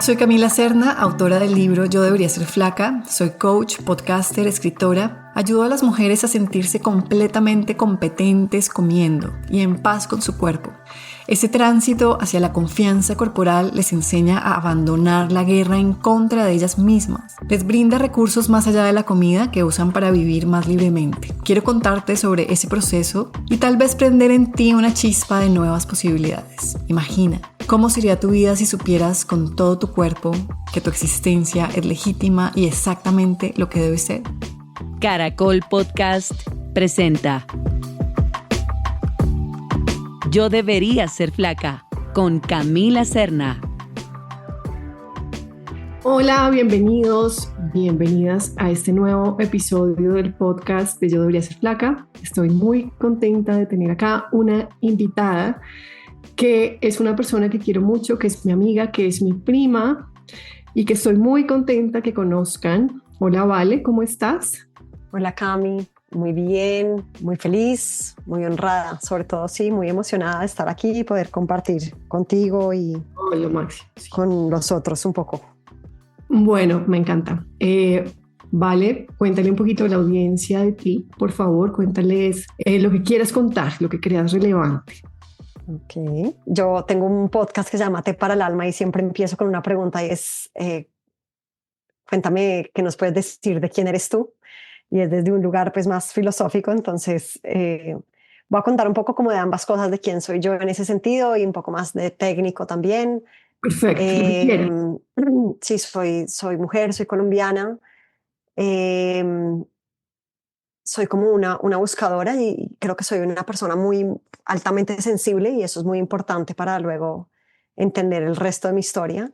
Soy Camila Serna, autora del libro Yo debería ser flaca. Soy coach, podcaster, escritora. Ayudo a las mujeres a sentirse completamente competentes comiendo y en paz con su cuerpo. Ese tránsito hacia la confianza corporal les enseña a abandonar la guerra en contra de ellas mismas. Les brinda recursos más allá de la comida que usan para vivir más libremente. Quiero contarte sobre ese proceso y tal vez prender en ti una chispa de nuevas posibilidades. Imagina, ¿cómo sería tu vida si supieras con todo tu cuerpo que tu existencia es legítima y exactamente lo que debe ser? Caracol Podcast presenta Yo debería ser flaca, con Camila Serna. Hola, bienvenidas a este nuevo episodio del podcast de Yo debería ser flaca. Estoy muy contenta de tener acá una invitada que es una persona que quiero mucho, que es mi amiga, que es mi prima y que estoy muy contenta que conozcan. Hola, Vale, ¿cómo estás? Hola, Cami. Muy bien, muy feliz, muy honrada, sobre todo sí, muy emocionada de estar aquí y poder compartir contigo y Lo máximo, sí. Con los otros un poco. Bueno, me encanta. Vale, cuéntale un poquito a la audiencia de ti, por favor, cuéntales lo que quieras contar, lo que creas relevante. Ok. Yo tengo un podcast que se llama Té para el Alma y siempre empiezo con una pregunta y es, cuéntame qué nos puedes decir de quién eres tú. Y es desde un lugar pues más filosófico, entonces voy a contar un poco como de ambas cosas, de quién soy yo en ese sentido y un poco más de técnico también. Perfecto, lo que quieras. Sí, soy mujer, soy colombiana, soy como una buscadora y creo que soy una persona muy altamente sensible y eso es muy importante para luego entender el resto de mi historia.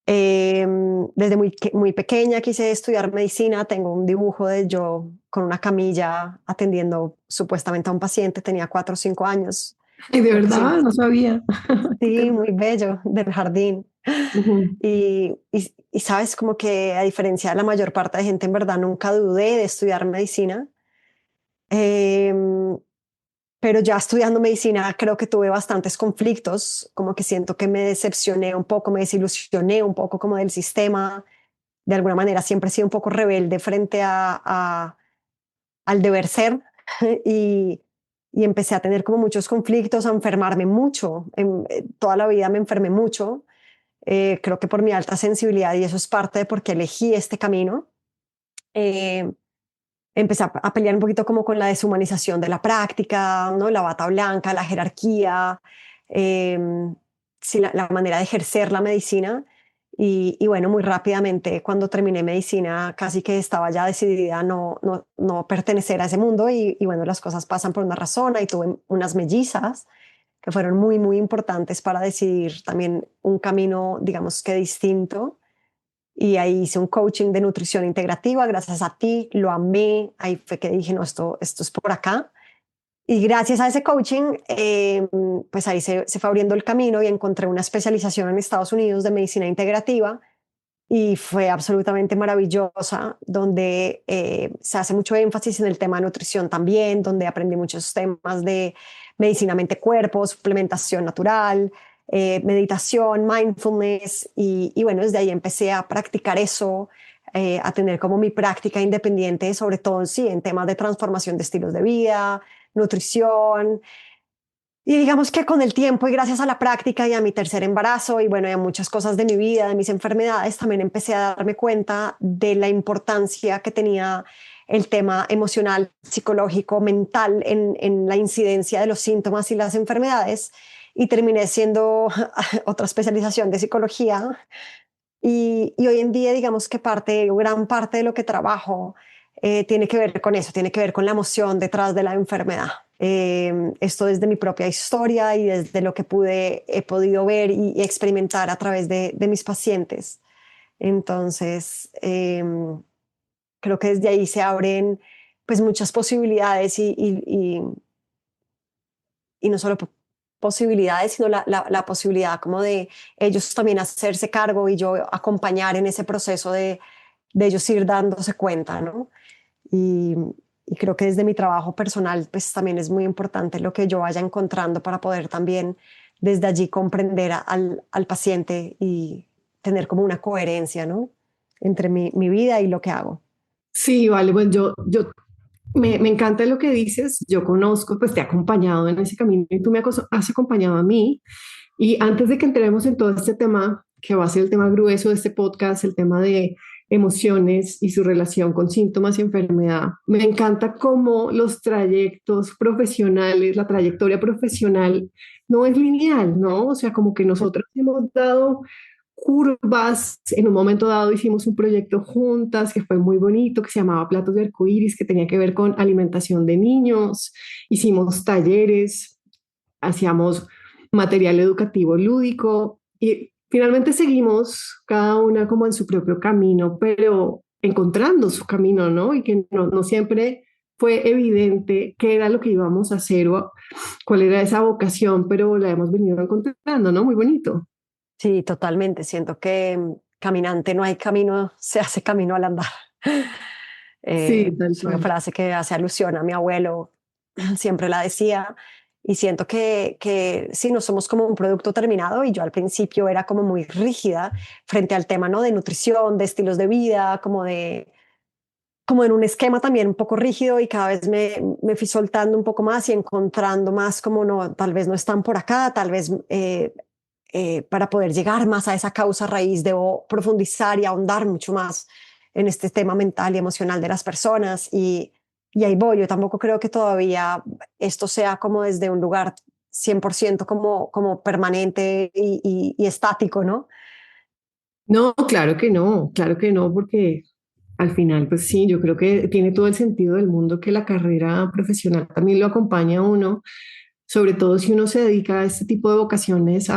Desde muy pequeña quise estudiar medicina. Tengo un dibujo de yo con una camilla atendiendo supuestamente a un paciente. Tenía 4 o 5 años. Y de verdad, no sabía. Sí, muy bello, del jardín. Uh-huh. Y sabes, como que a diferencia de la mayor parte de gente, en verdad nunca dudé de estudiar medicina. Pero ya estudiando medicina creo que tuve bastantes conflictos, como que siento que me decepcioné un poco, me desilusioné un poco como del sistema. De alguna manera siempre he sido un poco rebelde frente al deber ser y, y empecé a tener como muchos conflictos, a enfermarme mucho. Toda la vida me enfermé mucho, creo que por mi alta sensibilidad, y eso es parte de por qué elegí este camino. Empecé a pelear un poquito como con la deshumanización de la práctica, ¿no? La bata blanca, la jerarquía, eh, sí, la manera de ejercer la medicina. Y bueno, muy rápidamente cuando terminé medicina casi que estaba ya decidida a no pertenecer a ese mundo y bueno, las cosas pasan por una razón. Ahí tuve unas mellizas que fueron muy, muy importantes para decidir también un camino, digamos que distinto. Y ahí hice un coaching de nutrición integrativa, gracias a ti, lo amé. Ahí fue que dije, no, esto es por acá. Y gracias a ese coaching, pues ahí se fue abriendo el camino y encontré una especialización en Estados Unidos de medicina integrativa y fue absolutamente maravillosa, donde se hace mucho énfasis en el tema de nutrición también, donde aprendí muchos temas de medicina mente-cuerpo, suplementación natural, meditación, mindfulness y bueno, desde ahí empecé a practicar eso, a tener como mi práctica independiente, sobre todo sí, en temas de transformación de estilos de vida, nutrición. Y digamos que con el tiempo y gracias a la práctica y a mi tercer embarazo y bueno, y a muchas cosas de mi vida, de mis enfermedades, también empecé a darme cuenta de la importancia que tenía el tema emocional, psicológico, mental en la incidencia de los síntomas y las enfermedades. Y terminé siendo otra especialización de psicología. Y hoy en día, digamos que gran parte de lo que trabajo tiene que ver con eso, tiene que ver con la emoción detrás de la enfermedad. Esto desde mi propia historia y desde lo que he podido ver y experimentar a través de mis pacientes. Entonces, creo que desde ahí se abren pues muchas posibilidades y no solo posibilidades, sino la posibilidad como de ellos también hacerse cargo y yo acompañar en ese proceso de ellos ir dándose cuenta, ¿no? Y, y creo que desde mi trabajo personal, pues también es muy importante lo que yo vaya encontrando para poder también desde allí comprender al paciente y tener como una coherencia, ¿no? Entre mi vida y lo que hago. Sí, vale, bueno, me encanta lo que dices, yo conozco, pues te he acompañado en ese camino y tú has acompañado a mí. Y antes de que entremos en todo este tema, que va a ser el tema grueso de este podcast, el tema de emociones y su relación con síntomas y enfermedad, me encanta cómo los trayectos profesionales, la trayectoria profesional no es lineal, ¿no? O sea, como que nosotros hemos dado curvas. En un momento dado hicimos un proyecto juntas que fue muy bonito, que se llamaba Platos de Arcoíris, que tenía que ver con alimentación de niños. Hicimos talleres, hacíamos material educativo lúdico y finalmente seguimos cada una como en su propio camino, pero encontrando su camino, ¿no? Y que no siempre fue evidente qué era lo que íbamos a hacer o cuál era esa vocación, pero la hemos venido encontrando, ¿no? Muy bonito. Sí, totalmente. Siento que caminante no hay camino, se hace camino al andar. Sí, tal Es una cual. frase que hace alusión a mi abuelo, siempre la decía, y siento que sí, no somos como un producto terminado, y yo al principio era como muy rígida frente al tema, ¿no? De nutrición, de estilos de vida, como en un esquema también un poco rígido, y cada vez me fui soltando un poco más y encontrando más como no, tal vez no están por acá, tal vez para poder llegar más a esa causa raíz debo profundizar y ahondar mucho más en este tema mental y emocional de las personas, y ahí voy. Yo tampoco creo que todavía esto sea como desde un lugar 100% como permanente y estático, ¿no? No, claro que no, porque al final, pues sí, yo creo que tiene todo el sentido del mundo que la carrera profesional también lo acompaña a uno, sobre todo si uno se dedica a este tipo de vocaciones,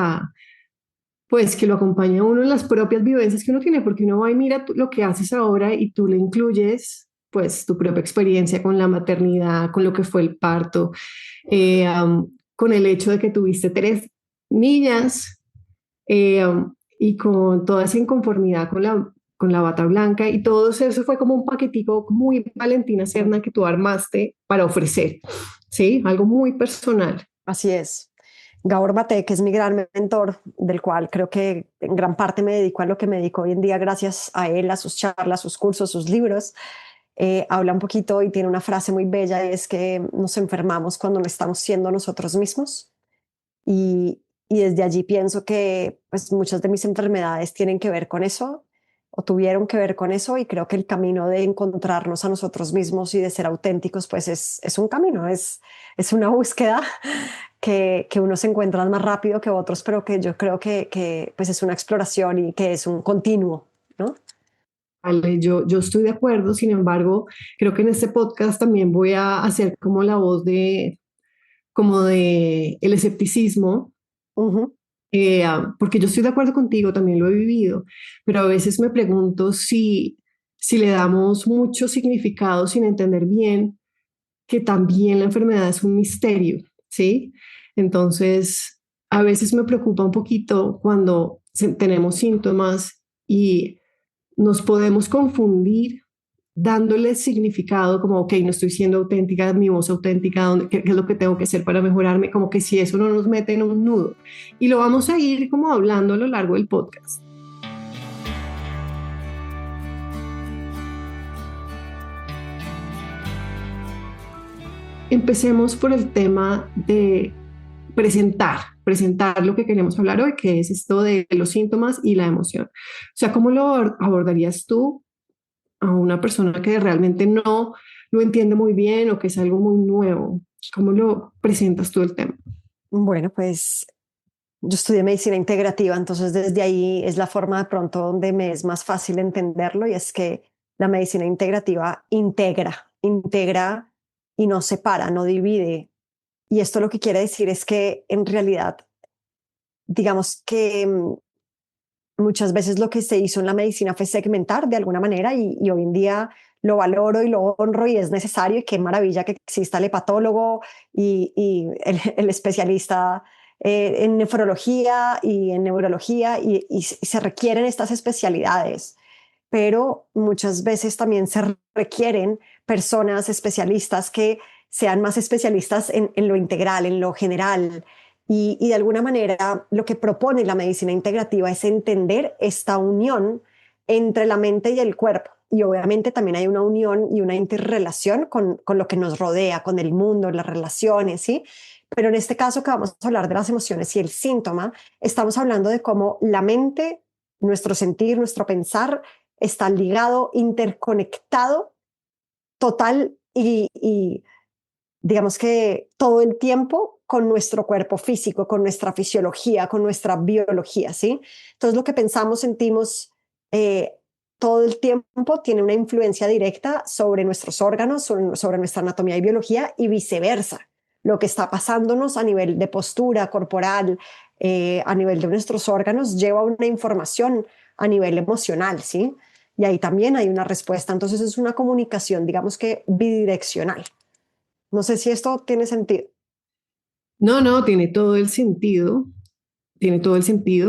pues que lo acompaña a uno en las propias vivencias que uno tiene, porque uno va y mira lo que haces ahora y tú le incluyes pues tu propia experiencia con la maternidad, con lo que fue el parto, con el hecho de que tuviste tres niñas, y con toda esa inconformidad con la bata blanca y todo eso fue como un paquetico muy Valentina Serna que tú armaste para ofrecer, ¿sí? Algo muy personal. Así es. Gabor Mate, que es mi gran mentor, del cual creo que en gran parte me dedico a lo que me dedico hoy en día gracias a él, a sus charlas, sus cursos, sus libros. Habla un poquito y tiene una frase muy bella, y es que nos enfermamos cuando no estamos siendo nosotros mismos. Y desde allí pienso que pues, muchas de mis enfermedades tienen que ver con eso, o tuvieron que ver con eso, y creo que el camino de encontrarnos a nosotros mismos y de ser auténticos pues es un camino, es una búsqueda que unos encuentran más rápido que otros, pero que yo creo que pues es una exploración y que es un continuo, ¿no? Vale, yo estoy de acuerdo, sin embargo, creo que en este podcast también voy a hacer como la voz como de el escepticismo, Ujú. porque yo estoy de acuerdo contigo, también lo he vivido, pero a veces me pregunto si le damos mucho significado sin entender bien que también la enfermedad es un misterio, ¿sí? Entonces, a veces me preocupa un poquito cuando tenemos síntomas y nos podemos confundir dándole significado como, ok, no estoy siendo auténtica, mi voz auténtica, qué es lo que tengo que hacer para mejorarme, como que si eso no nos mete en un nudo. Y lo vamos a ir como hablando a lo largo del podcast. Empecemos por el tema de presentar lo que queremos hablar hoy, que es esto de los síntomas y la emoción. O sea, ¿cómo lo abordarías tú a una persona que realmente no lo entiende muy bien o que es algo muy nuevo? ¿Cómo lo presentas tú el tema? Bueno, pues yo estudié medicina integrativa, entonces desde ahí es la forma de pronto donde me es más fácil entenderlo, y es que la medicina integrativa integra y no separa, no divide. Y esto lo que quiere decir es que en realidad, digamos que muchas veces lo que se hizo en la medicina fue segmentar de alguna manera, y hoy en día lo valoro y lo honro y es necesario, y qué maravilla que exista el hepatólogo y el especialista en nefrología y en neurología, y se requieren estas especialidades, pero muchas veces también se requieren personas especialistas que sean más especialistas en lo integral, en lo general, Y de alguna manera lo que propone la medicina integrativa es entender esta unión entre la mente y el cuerpo. Y obviamente también hay una unión y una interrelación con lo que nos rodea, con el mundo, las relaciones, ¿sí? Pero en este caso que vamos a hablar de las emociones y el síntoma, estamos hablando de cómo la mente, nuestro sentir, nuestro pensar, está ligado, interconectado, total y digamos que todo el tiempo con nuestro cuerpo físico, con nuestra fisiología, con nuestra biología, ¿sí? Entonces lo que pensamos, sentimos todo el tiempo tiene una influencia directa sobre nuestros órganos, sobre nuestra anatomía y biología y viceversa. Lo que está pasándonos a nivel de postura corporal, a nivel de nuestros órganos, lleva una información a nivel emocional, ¿sí? Y ahí también hay una respuesta. Entonces es una comunicación, digamos que bidireccional. No sé si esto tiene sentido. No, no, tiene todo el sentido,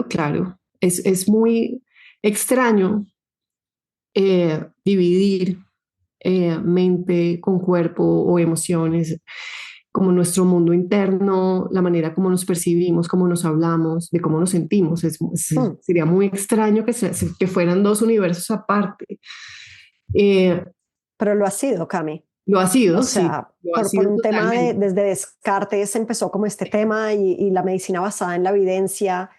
claro. Es muy extraño dividir mente con cuerpo o emociones, como nuestro mundo interno, la manera como nos percibimos, cómo nos hablamos, de cómo nos sentimos. Sería muy extraño que fueran dos universos aparte. Eh, Pero lo ha sido, Cami. lo ha O sido, sí, sea, lo ha por sido un tema totalmente. desde Descartes empezó como este tema y la medicina basada en la evidencia,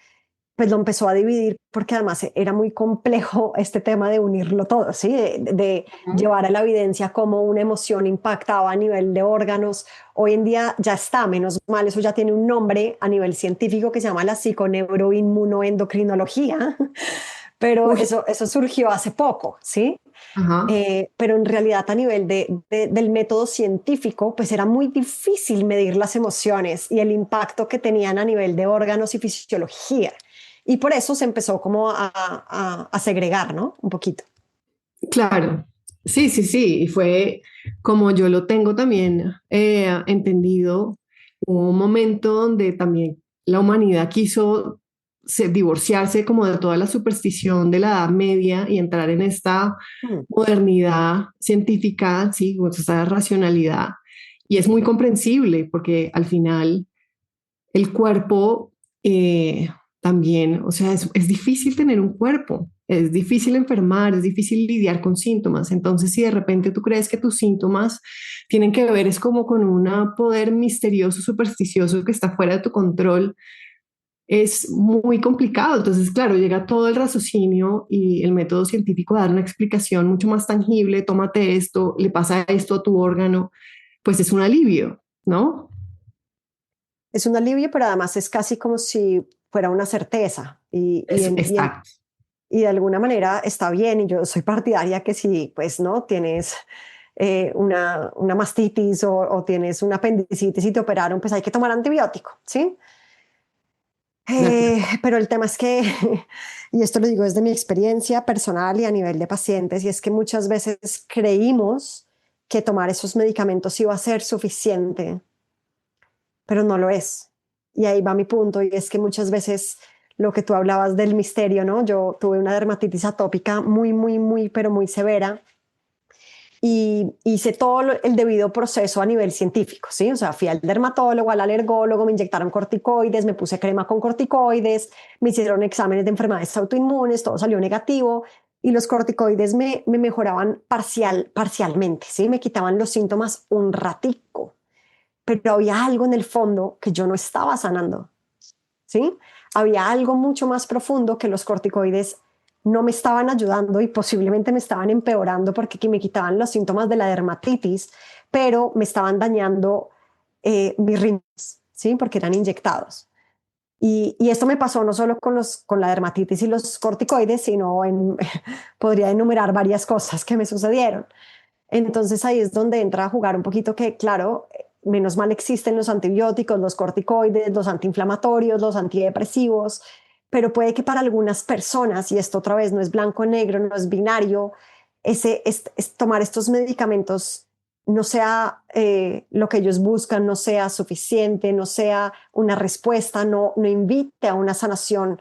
pues lo empezó a dividir porque además era muy complejo este tema de unirlo todo, ¿sí? De llevar a la evidencia cómo una emoción impactaba a nivel de órganos. Hoy en día ya está, menos mal, eso ya tiene un nombre a nivel científico que se llama la psiconeuroinmunoendocrinología, pero Uy, eso surgió hace poco, ¿sí? ajá. Pero en realidad a nivel del método científico, pues era muy difícil medir las emociones y el impacto que tenían a nivel de órganos y fisiología. Y por eso se empezó como a segregar, ¿no? Un poquito. Claro, sí, sí, sí, y fue como yo lo tengo también entendido, hubo un momento donde también la humanidad quiso divorciarse como de toda la superstición de la Edad Media y entrar en esta Mm. modernidad científica, sí, con esta racionalidad, y es muy comprensible porque al final el cuerpo también, o sea, es difícil tener un cuerpo, es difícil enfermar, es difícil lidiar con síntomas. Entonces, si de repente tú crees que tus síntomas tienen que ver es como con un poder misterioso, supersticioso que está fuera de tu control, es muy complicado. Entonces, claro, llega todo el raciocinio y el método científico a dar una explicación mucho más tangible, tómate esto, le pasa esto a tu órgano, pues es un alivio, ¿no? Es un alivio, pero además es casi como si fuera una certeza. Exacto. Y de alguna manera está bien. Y yo soy partidaria que si, pues, ¿no? Tienes una mastitis o tienes una apendicitis y te operaron, pues hay que tomar antibiótico, ¿sí? De acuerdo. Pero el tema es que, y esto lo digo desde mi experiencia personal y a nivel de pacientes, y es que muchas veces creímos que tomar esos medicamentos iba a ser suficiente, pero no lo es. Y ahí va mi punto, y es que muchas veces lo que tú hablabas del misterio, ¿no? Yo tuve una dermatitis atópica muy, muy, muy, pero muy severa y hice todo el debido proceso a nivel científico, ¿sí? O sea, fui al dermatólogo, al alergólogo, me inyectaron corticoides, me puse crema con corticoides, me hicieron exámenes de enfermedades autoinmunes, todo salió negativo y los corticoides me mejoraban parcialmente, ¿sí? Me quitaban los síntomas un ratico, pero había algo en el fondo que yo no estaba sanando, ¿sí? Había algo mucho más profundo que los corticoides no me estaban ayudando y posiblemente me estaban empeorando porque me quitaban los síntomas de la dermatitis, pero me estaban dañando mis riñones, ¿sí? Porque eran inyectados. Y esto me pasó no solo con la dermatitis y los corticoides, sino podría enumerar varias cosas que me sucedieron. Entonces ahí es donde entra a jugar un poquito que, claro, menos mal existen los antibióticos, los corticoides, los antiinflamatorios, los antidepresivos, pero puede que para algunas personas, y esto otra vez no es blanco-negro, no es binario, tomar estos medicamentos no sea lo que ellos buscan, no sea suficiente, no sea una respuesta, no invite a una sanación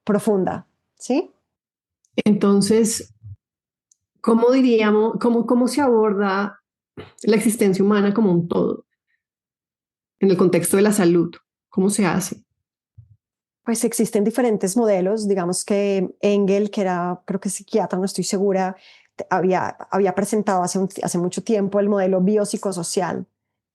profunda, ¿sí? Entonces, ¿cómo diríamos, cómo se aborda la existencia humana como un todo en el contexto de la salud? ¿Cómo se hace? Pues existen diferentes modelos, digamos que Engel, que era, creo que psiquiatra, no estoy segura, había presentado hace mucho tiempo el modelo biopsicosocial.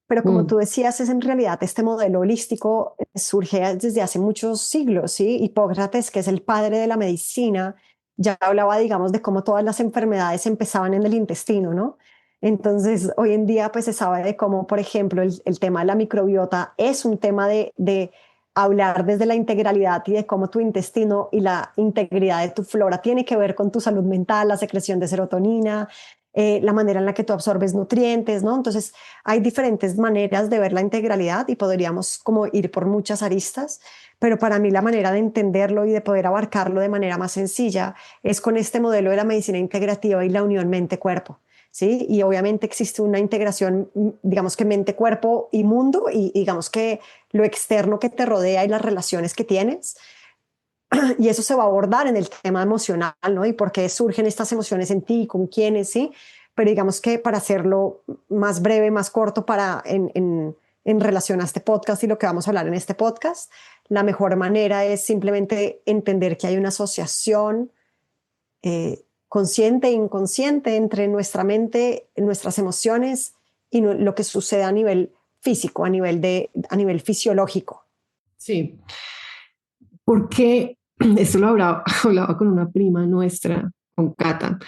Pero como tú decías, es en realidad este modelo holístico surge desde hace muchos siglos, ¿sí? Hipócrates, que es el padre de la medicina, ya hablaba, digamos, de cómo todas las enfermedades empezaban en el intestino, ¿no? Entonces, hoy en día, pues se sabe de cómo, por ejemplo, el tema de la microbiota es un tema de hablar desde la integralidad y de cómo tu intestino y la integridad de tu flora tiene que ver con tu salud mental, la secreción de serotonina, la manera en la que tú absorbes nutrientes, ¿no? Entonces, hay diferentes maneras de ver la integralidad y podríamos como ir por muchas aristas, pero para mí la manera de entenderlo y de poder abarcarlo de manera más sencilla es con este modelo de la medicina integrativa y la unión mente-cuerpo. ¿Sí? Y obviamente existe una integración, digamos que mente, cuerpo y mundo, y digamos que lo externo que te rodea y las relaciones que tienes. Y eso se va a abordar en el tema emocional, ¿no? Y por qué surgen estas emociones en ti, con quiénes, ¿sí? Pero digamos que para hacerlo más breve, más corto, en relación a este podcast y lo que vamos a hablar en este podcast, la mejor manera es simplemente entender que hay una asociación consciente e inconsciente entre nuestra mente, nuestras emociones y lo que sucede a nivel físico, a nivel fisiológico. Sí, porque esto lo hablaba con una prima nuestra, con Cata,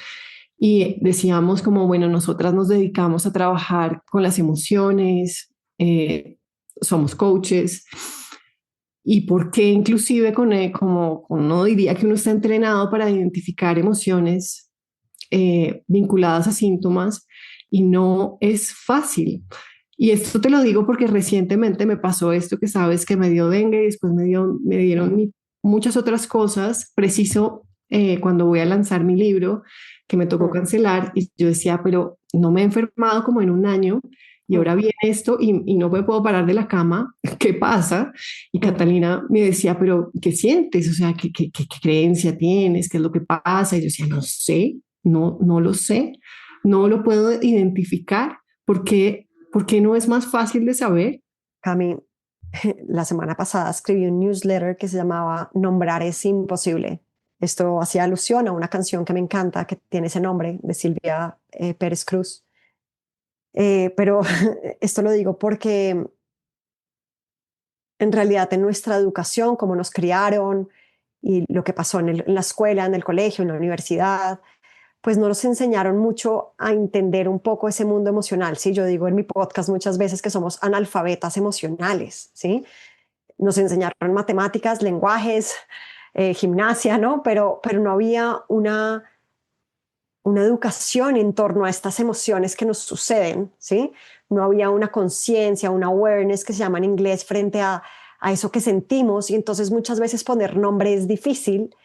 y decíamos como, bueno, nosotras nos dedicamos a trabajar con las emociones, somos coaches, y por qué inclusive como uno diría que uno está entrenado para identificar emociones vinculadas a síntomas y no es fácil. Y esto te lo digo porque recientemente me pasó esto que sabes que me dio dengue y después me dieron muchas otras cosas, preciso cuando voy a lanzar mi libro que me tocó cancelar y yo decía, pero no me he enfermado como en un año y ahora viene esto y no me puedo parar de la cama, ¿qué pasa? Y Catalina me decía, pero ¿qué sientes? O sea, ¿qué creencia tienes? ¿Qué es lo que pasa? Y yo decía, no sé, no lo sé, no lo puedo identificar. ¿Por qué no es más fácil de saber? Cami, la semana pasada escribí un newsletter que se llamaba Nombrar es imposible. Esto hacía alusión a una canción que me encanta, que tiene ese nombre, de Silvia Pérez Cruz. Pero esto lo digo porque en realidad en nuestra educación, cómo nos criaron y lo que pasó en la escuela, en el colegio, en la universidad, pues no nos enseñaron mucho a entender un poco ese mundo emocional. ¿Sí? Yo digo en mi podcast muchas veces que somos analfabetas emocionales, ¿sí? Nos enseñaron matemáticas, lenguajes, gimnasia, ¿no? Pero no había una educación en torno a estas emociones que nos suceden, ¿sí? No había una conciencia, una awareness que se llama en inglés frente a eso que sentimos y entonces muchas veces poner nombre es difícil.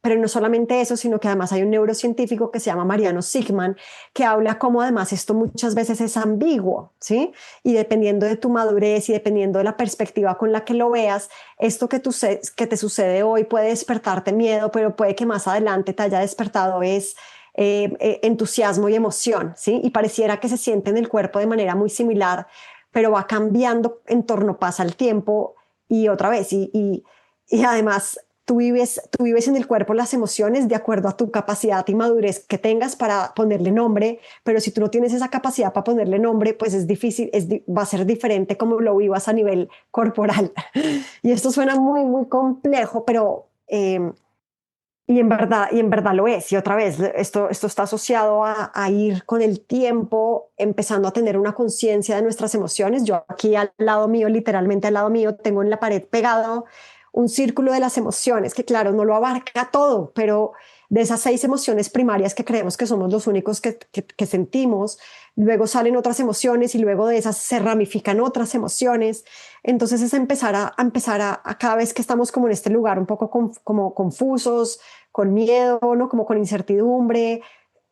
Pero no solamente eso, sino que además hay un neurocientífico que se llama Mariano Sigman, que habla cómo además esto muchas veces es ambiguo, ¿sí? Y dependiendo de tu madurez y dependiendo de la perspectiva con la que lo veas, esto que te sucede hoy puede despertarte miedo, pero puede que más adelante te haya despertado entusiasmo y emoción, ¿sí? Y pareciera que se siente en el cuerpo de manera muy similar, pero va cambiando en torno, pasa el tiempo y otra vez, y además tú vives en el cuerpo las emociones de acuerdo a tu capacidad y madurez que tengas para ponerle nombre, pero si tú no tienes esa capacidad para ponerle nombre, pues es difícil, va a ser diferente como lo vivas a nivel corporal. Y esto suena muy, muy complejo, pero y en verdad lo es. Y otra vez, esto está asociado a ir con el tiempo, empezando a tener una conciencia de nuestras emociones. Yo aquí al lado mío, literalmente al lado mío, tengo en la pared pegado un círculo de las emociones, que claro, no lo abarca todo, pero de esas 6 emociones primarias que creemos que somos los únicos que sentimos, luego salen otras emociones y luego de esas se ramifican otras emociones. Entonces es empezar a cada vez que estamos como en este lugar un poco como confusos, con miedo, ¿no? Como con incertidumbre,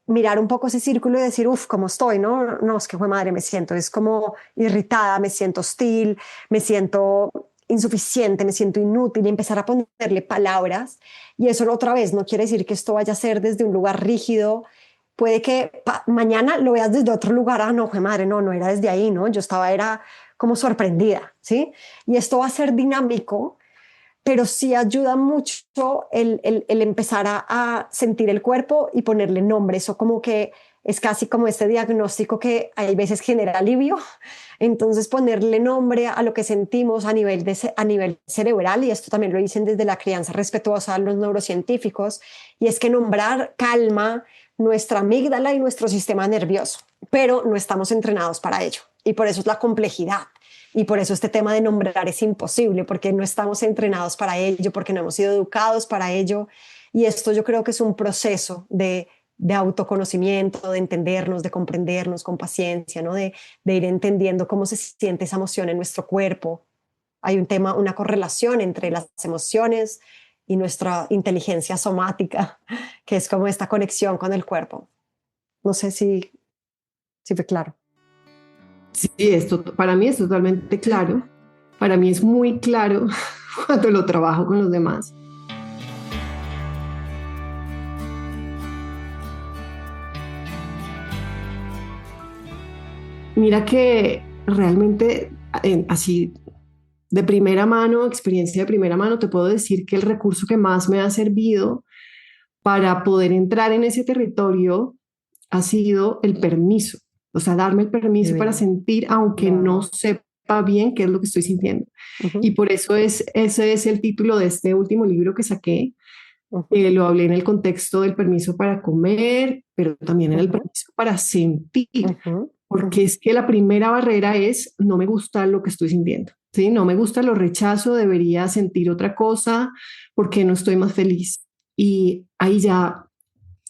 mirar un poco ese círculo y decir, uff, ¿cómo estoy? No, es que fue madre, me siento, es como irritada, me siento hostil, me siento insuficiente, me siento inútil y empezar a ponerle palabras. Y eso otra vez no quiere decir que esto vaya a ser desde un lugar rígido. Puede que mañana lo veas desde otro lugar. Ah, no, fue madre, no era desde ahí, ¿no? Yo estaba, era como sorprendida, ¿sí? Y esto va a ser dinámico, pero sí ayuda mucho el empezar a sentir el cuerpo y ponerle nombre. Eso como que es casi como este diagnóstico que hay veces genera alivio. Entonces ponerle nombre a lo que sentimos a nivel cerebral, y esto también lo dicen desde la crianza respetuosa a los neurocientíficos, y es que nombrar calma nuestra amígdala y nuestro sistema nervioso, pero no estamos entrenados para ello. Y por eso es la complejidad. Y por eso este tema de nombrar es imposible, porque no estamos entrenados para ello, porque no hemos sido educados para ello. Y esto yo creo que es un proceso de autoconocimiento, de entendernos, de comprendernos con paciencia, ¿no? De ir entendiendo cómo se siente esa emoción en nuestro cuerpo. Hay un tema, una correlación entre las emociones y nuestra inteligencia somática, que es como esta conexión con el cuerpo. No sé si fue claro. Sí, esto para mí es totalmente claro. Para mí es muy claro cuando lo trabajo con los demás. Mira que realmente así de primera mano, experiencia de primera mano, te puedo decir que el recurso que más me ha servido para poder entrar en ese territorio ha sido el permiso. O sea, darme el permiso para sentir, aunque no sepa bien qué es lo que estoy sintiendo. Y por eso ese es el título de este último libro que saqué. Lo hablé en el contexto del permiso para comer, pero también en el permiso para sentir. Porque es que la primera barrera es no me gusta lo que estoy sintiendo. ¿Sí? No me gusta, lo rechazo, debería sentir otra cosa porque no estoy más feliz. Y ahí ya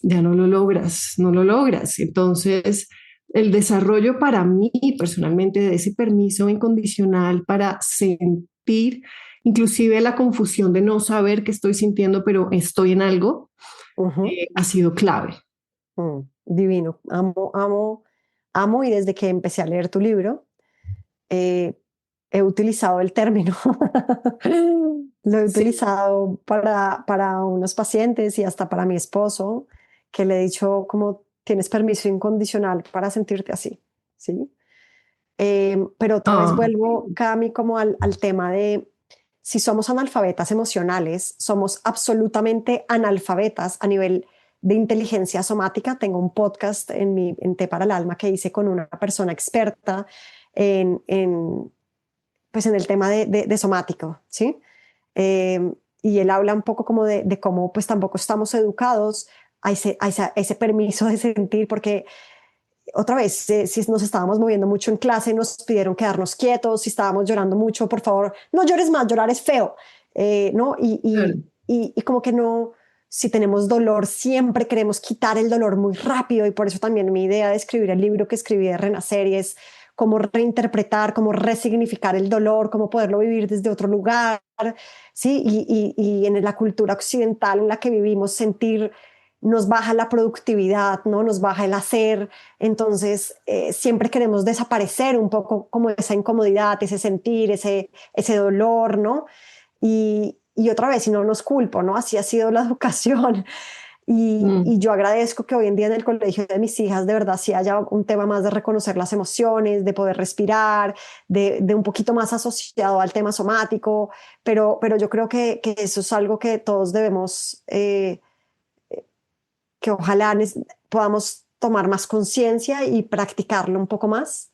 no lo logras, no lo logras. Entonces, el desarrollo para mí personalmente de ese permiso incondicional para sentir, inclusive la confusión de no saber qué estoy sintiendo, pero estoy en algo, ha sido clave. Divino, amo, y desde que empecé a leer tu libro, he utilizado el término. Lo he utilizado para unos pacientes y hasta para mi esposo, que le he dicho como tienes permiso incondicional para sentirte así, ¿sí? Pero otra vez vuelvo, Cami, como al tema de si somos analfabetas emocionales, somos absolutamente analfabetas a nivel de inteligencia somática. Tengo un podcast en Té para el Alma que hice con una persona experta pues en el tema de somático, ¿sí? Y él habla un poco como de cómo pues tampoco estamos educados a ese permiso de sentir, porque otra vez, si nos estábamos moviendo mucho en clase, nos pidieron quedarnos quietos, si estábamos llorando mucho, por favor, no llores más, llorar es feo, ¿no? Y como que no, si tenemos dolor, siempre queremos quitar el dolor muy rápido, y por eso también mi idea de escribir el libro que escribí de Renacer es cómo reinterpretar, cómo resignificar el dolor, cómo poderlo vivir desde otro lugar, ¿sí? Y en la cultura occidental en la que vivimos, sentir nos baja la productividad, ¿no? Nos baja el hacer, entonces siempre queremos desaparecer un poco como esa incomodidad, ese sentir, ese dolor, ¿no? Y otra vez, si no nos culpo, ¿no? Así ha sido la educación. Y yo agradezco que hoy en día en el colegio de mis hijas de verdad sí haya un tema más de reconocer las emociones, de poder respirar, de un poquito más asociado al tema somático, pero yo creo que eso es algo que todos debemos, que ojalá podamos tomar más conciencia y practicarlo un poco más.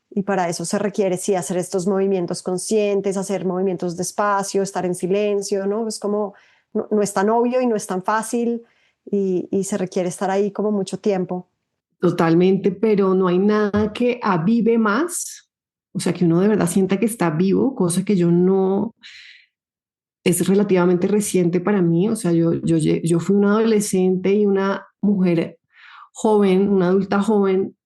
Y para eso se requiere, sí, hacer estos movimientos conscientes, hacer movimientos despacio, estar en silencio, ¿no? Es como, no es tan obvio y no es tan fácil, y se requiere estar ahí como mucho tiempo. Totalmente, pero no hay nada que avive más, o sea, que uno de verdad sienta que está vivo, cosa que yo no, es relativamente reciente para mí. O sea, yo fui una adolescente y una mujer joven, una adulta joven,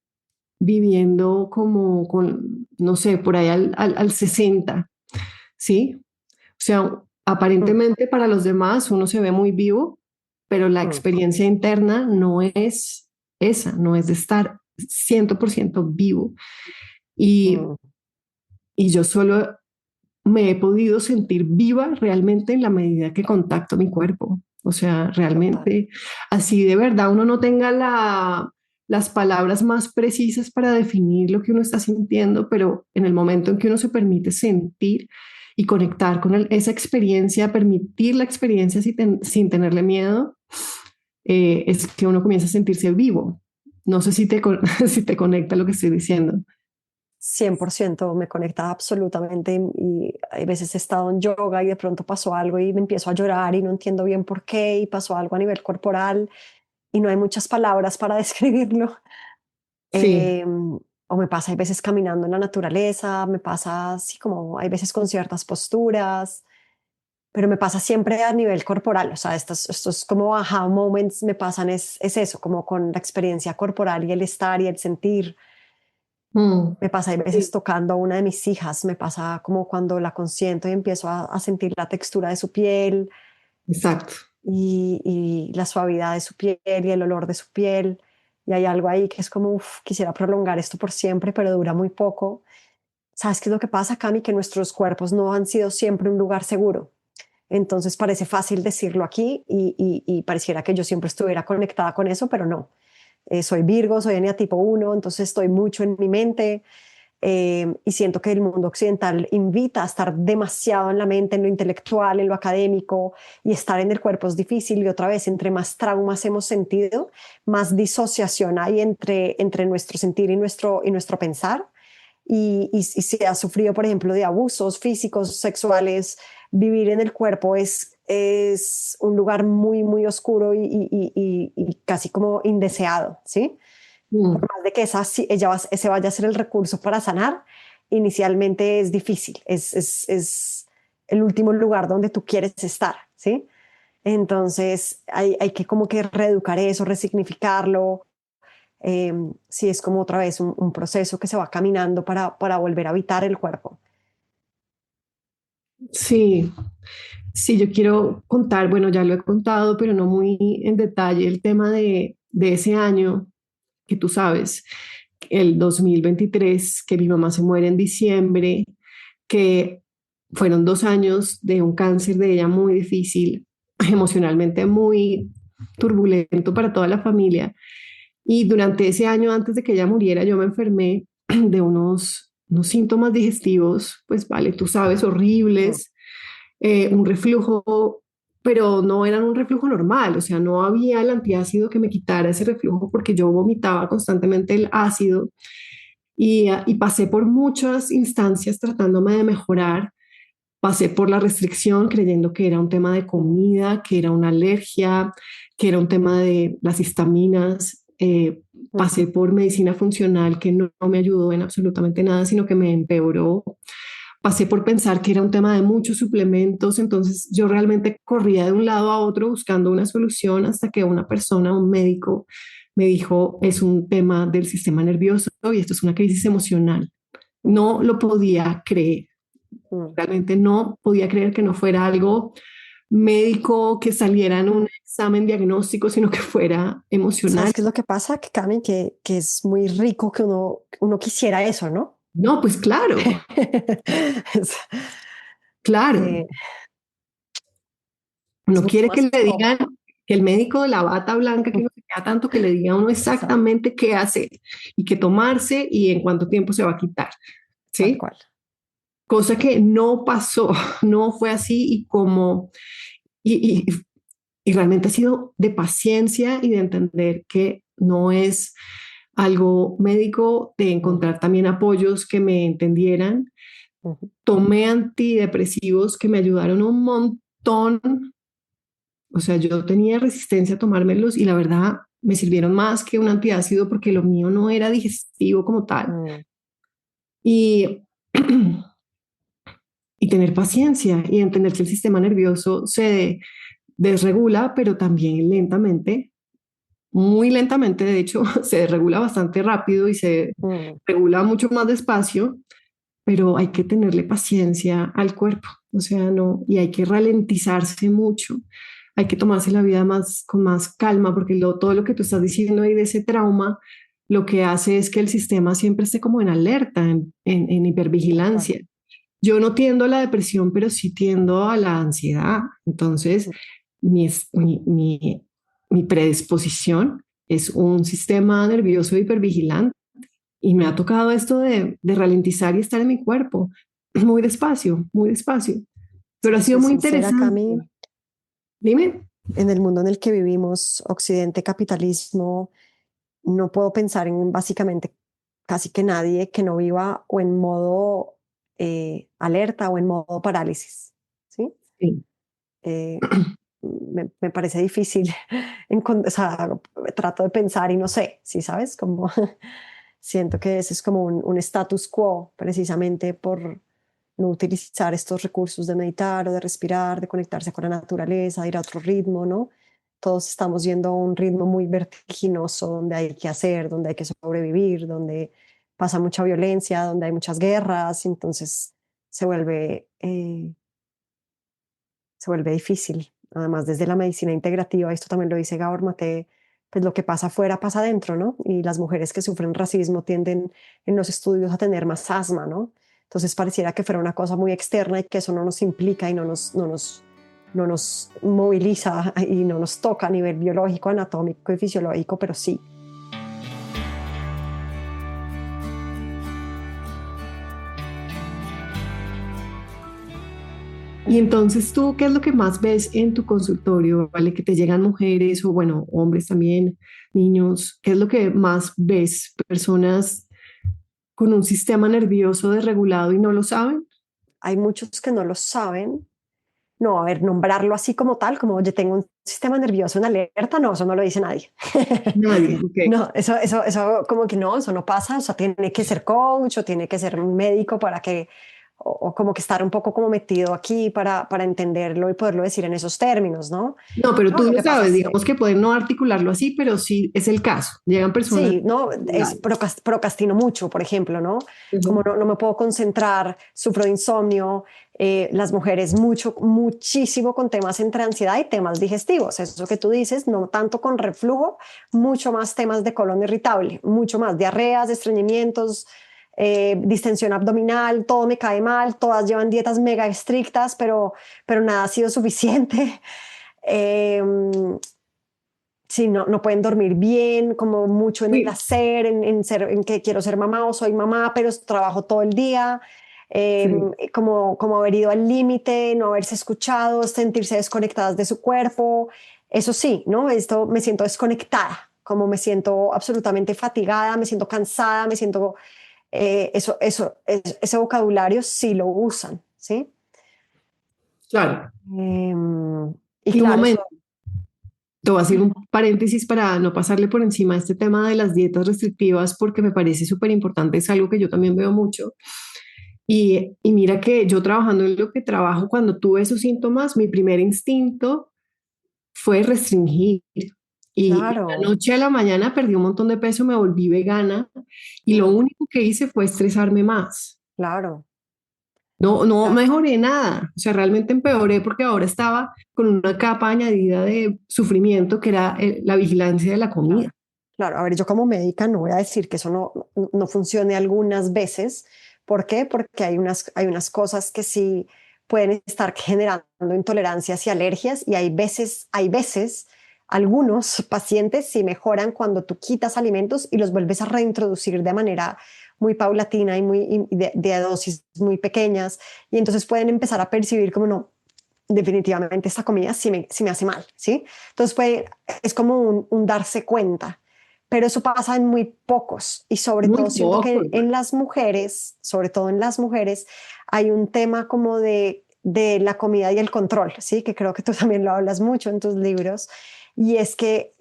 viviendo como con, no sé, por ahí al 60, ¿sí? O sea, aparentemente para los demás uno se ve muy vivo, pero la experiencia interna no es esa, no es de estar 100% vivo. Y yo solo me he podido sentir viva realmente en la medida que contacto mi cuerpo. O sea, realmente, así de verdad uno no tenga las palabras más precisas para definir lo que uno está sintiendo, pero en el momento en que uno se permite sentir y conectar con esa experiencia, permitir la experiencia sin tenerle miedo, es que uno comienza a sentirse vivo. No sé si si te conecta lo que estoy diciendo. 100% me conecta absolutamente y hay veces he estado en yoga y de pronto pasó algo y me empiezo a llorar y no entiendo bien por qué y pasó algo a nivel corporal y no hay muchas palabras para describirlo. Sí. O me pasa hay veces caminando en la naturaleza, me pasa así como hay veces con ciertas posturas, pero me pasa siempre a nivel corporal, o sea, estos como aha moments me pasan es eso, como con la experiencia corporal y el estar y el sentir. Mm, Me pasa hay veces sí, tocando a una de mis hijas, me pasa como cuando la consiento y empiezo a sentir la textura de su piel exacto. y la suavidad de su piel y el olor de su piel. Y hay algo ahí que es como, uf, quisiera prolongar esto por siempre, pero dura muy poco. ¿Sabes qué es lo que pasa, Cami? Que nuestros cuerpos no han sido siempre un lugar seguro. Entonces parece fácil decirlo aquí y pareciera que yo siempre estuviera conectada con eso, pero no. Soy Virgo, soy eneatipo 1, entonces estoy mucho en mi mente, y siento que el mundo occidental invita a estar demasiado en la mente, en lo intelectual, en lo académico, y estar en el cuerpo es difícil. Y otra vez, entre más traumas hemos sentido, más disociación hay entre nuestro sentir y nuestro pensar. Y si se ha sufrido, por ejemplo, de abusos físicos, sexuales, vivir en el cuerpo es un lugar muy, muy oscuro y casi como indeseado, ¿sí? Por Mm, más de que ese vaya a ser el recurso para sanar, inicialmente es difícil, es el último lugar donde tú quieres estar, ¿sí? Entonces hay que como que reeducar eso, resignificarlo. Sí, es como otra vez un proceso que se va caminando para volver a habitar el cuerpo. sí, sí, yo quiero contar, bueno, ya lo he contado, pero no muy en detalle, el tema de ese año que tú sabes, el 2023, que mi mamá se muere en diciembre, que fueron 2 años de un cáncer de ella muy difícil, emocionalmente muy turbulento para toda la familia. Y durante ese año, antes de que ella muriera, yo me enfermé de unos síntomas digestivos, pues vale, tú sabes, Mm, horribles, un reflujo, pero no era un reflujo normal, o sea, no había el antiácido que me quitara ese reflujo porque yo vomitaba constantemente el ácido y pasé por muchas instancias tratándome de mejorar. Pasé por la restricción creyendo que era un tema de comida, que era una alergia, que era un tema de las histaminas. mm. Pasé por medicina funcional que no me ayudó en absolutamente nada, sino que me empeoró. Pasé por pensar que era un tema de muchos suplementos, entonces yo realmente corría de un lado a otro buscando una solución hasta que una persona, un médico, me dijo, es un tema del sistema nervioso y esto es una crisis emocional. Mm, No lo podía creer. mm. Realmente no podía creer que no fuera algo médico, que saliera en un examen diagnóstico, sino que fuera emocional. ¿Sabes qué es lo que pasa? Que Cami, que es muy rico que uno quisiera eso, ¿no? No, pues claro, Es, claro. eh, es Uno mucho quiere que más le como, digan, que el médico de la bata blanca, que no se queda tanto, que le diga a uno exacto, exactamente qué hacer y qué tomarse y en cuánto tiempo se va a quitar, tal ¿sí? cual. Cosa que no pasó, no fue así y, y, y realmente ha sido de paciencia y de entender que no es algo médico, de Mm, encontrar también apoyos que me entendieran. ujú. Tomé antidepresivos que me ayudaron un montón. O sea, yo tenía resistencia a tomármelos y la verdad me sirvieron más que un antiácido porque lo mío no era digestivo como tal. Mm, Y, y tener paciencia y entender que el sistema nervioso se desregula, pero también lentamente, muy lentamente, de hecho, se desregula bastante rápido y se mm. regula mucho más despacio, pero hay que tenerle paciencia al cuerpo, o sea, no, y hay que ralentizarse mucho, hay que tomarse la vida con más calma, porque todo lo que tú estás diciendo ahí de ese trauma, lo que hace es que el sistema siempre esté como en alerta, en Tal cual. hipervigilancia. Yo no tiendo a la depresión, pero sí tiendo a la ansiedad. Entonces, Mm, mi, es- mi predisposición es un sistema nervioso hipervigilante y me ha tocado esto de ralentizar y estar en mi cuerpo muy despacio, muy despacio. Pero ha Si sido soy muy sincera, interesante. Cami, Dime. en el mundo en el que vivimos, occidente, capitalismo, no puedo pensar en básicamente casi que nadie que no viva o en modo alerta o en modo parálisis, ¿sí? Sí. Eh, me parece difícil, o sea, trato de pensar y no sé, ¿sí sabes? Como siento que ese es como un status quo precisamente por no utilizar estos recursos de meditar o de respirar, de conectarse con la naturaleza, de ir a otro ritmo, ¿no? Todos estamos yendo a un ritmo muy vertiginoso donde hay que hacer, donde hay que sobrevivir, donde pasa mucha violencia, donde hay muchas guerras, entonces se vuelve, eh, se vuelve difícil. Además, desde la medicina integrativa, esto también lo dice Gabor Mate, pues lo que pasa afuera pasa adentro, ¿no? Y las mujeres que sufren racismo tienden en los estudios a tener más asma, ¿no? Entonces pareciera que fuera una cosa muy externa y que eso no nos implica y no nos moviliza y no nos toca a nivel biológico, anatómico y fisiológico, pero sí. Y entonces tú, ¿qué es lo que más ves en tu consultorio? ¿Vale? Que te llegan mujeres o bueno, hombres también, niños. ¿Qué es lo que más ves? ¿Personas con un sistema nervioso desregulado y no lo saben? Hay muchos que no lo saben. No, a ver, nombrarlo así como tal, como oye, tengo un sistema nervioso en alerta, no, eso no lo dice nadie. Nadie, ok. No, eso como que no, eso no pasa, o sea, tiene que ser coach o tiene que ser un médico para que, o como que estar un poco como metido aquí para entenderlo y poderlo decir en esos términos, ¿no? No, pero No, tú lo lo que pasa sabes, es que digamos que pueden no articularlo así, pero sí es el caso. Llegan personas. sí, no, procrastino mucho, por ejemplo, ¿no? Como Ujú. no me puedo concentrar, sufro de insomnio, las mujeres muchísimo con temas entre ansiedad y temas digestivos, eso que tú dices, no tanto con reflujo, mucho más temas de colon irritable, mucho más diarreas, estreñimientos, distensión abdominal, todo me cae mal, todas llevan dietas mega estrictas, pero nada ha sido suficiente. Eh, sí, no pueden dormir bien, como mucho en el Sí, hacer, en que quiero ser mamá o soy mamá, pero trabajo todo el día, sí, como haber ido al límite, no haberse escuchado, sentirse desconectadas de su cuerpo. Eso sí, ¿no? Esto me siento desconectada, como me siento absolutamente fatigada, me siento cansada, me siento... ese vocabulario sí lo usan, ¿sí? claro. Y Y un claro, momento, eso... te voy a hacer un paréntesis para no pasarle por encima a este tema de las dietas restrictivas porque me parece súper importante, es algo que yo también veo mucho. Y mira que yo trabajando en lo que trabajo, cuando tuve esos síntomas, mi primer instinto fue restringir. Y de la Claro, noche a la mañana perdí un montón de peso, me volví vegana y lo mm, único que hice fue estresarme más. claro. No Claro. mejoré nada, o sea, realmente empeoré porque ahora estaba con una capa añadida de sufrimiento que era la vigilancia de la Claro, comida. claro. A ver, yo como médica no voy a decir que eso no funcione algunas veces. ¿Por qué? Porque hay unas cosas que sí pueden estar generando intolerancias y alergias y hay veces, algunos pacientes sí mejoran cuando tú quitas alimentos y los vuelves a reintroducir de manera muy paulatina y de dosis muy pequeñas y entonces pueden empezar a percibir como no, definitivamente esta comida sí me hace mal, ¿sí? Entonces es como un darse cuenta, pero eso pasa en muy pocos y sobre Muy todo siento poco. que en las mujeres, sobre todo en las mujeres, hay un tema como de la comida y el control, ¿sí? Que creo que tú también lo hablas mucho en tus libros. Y es que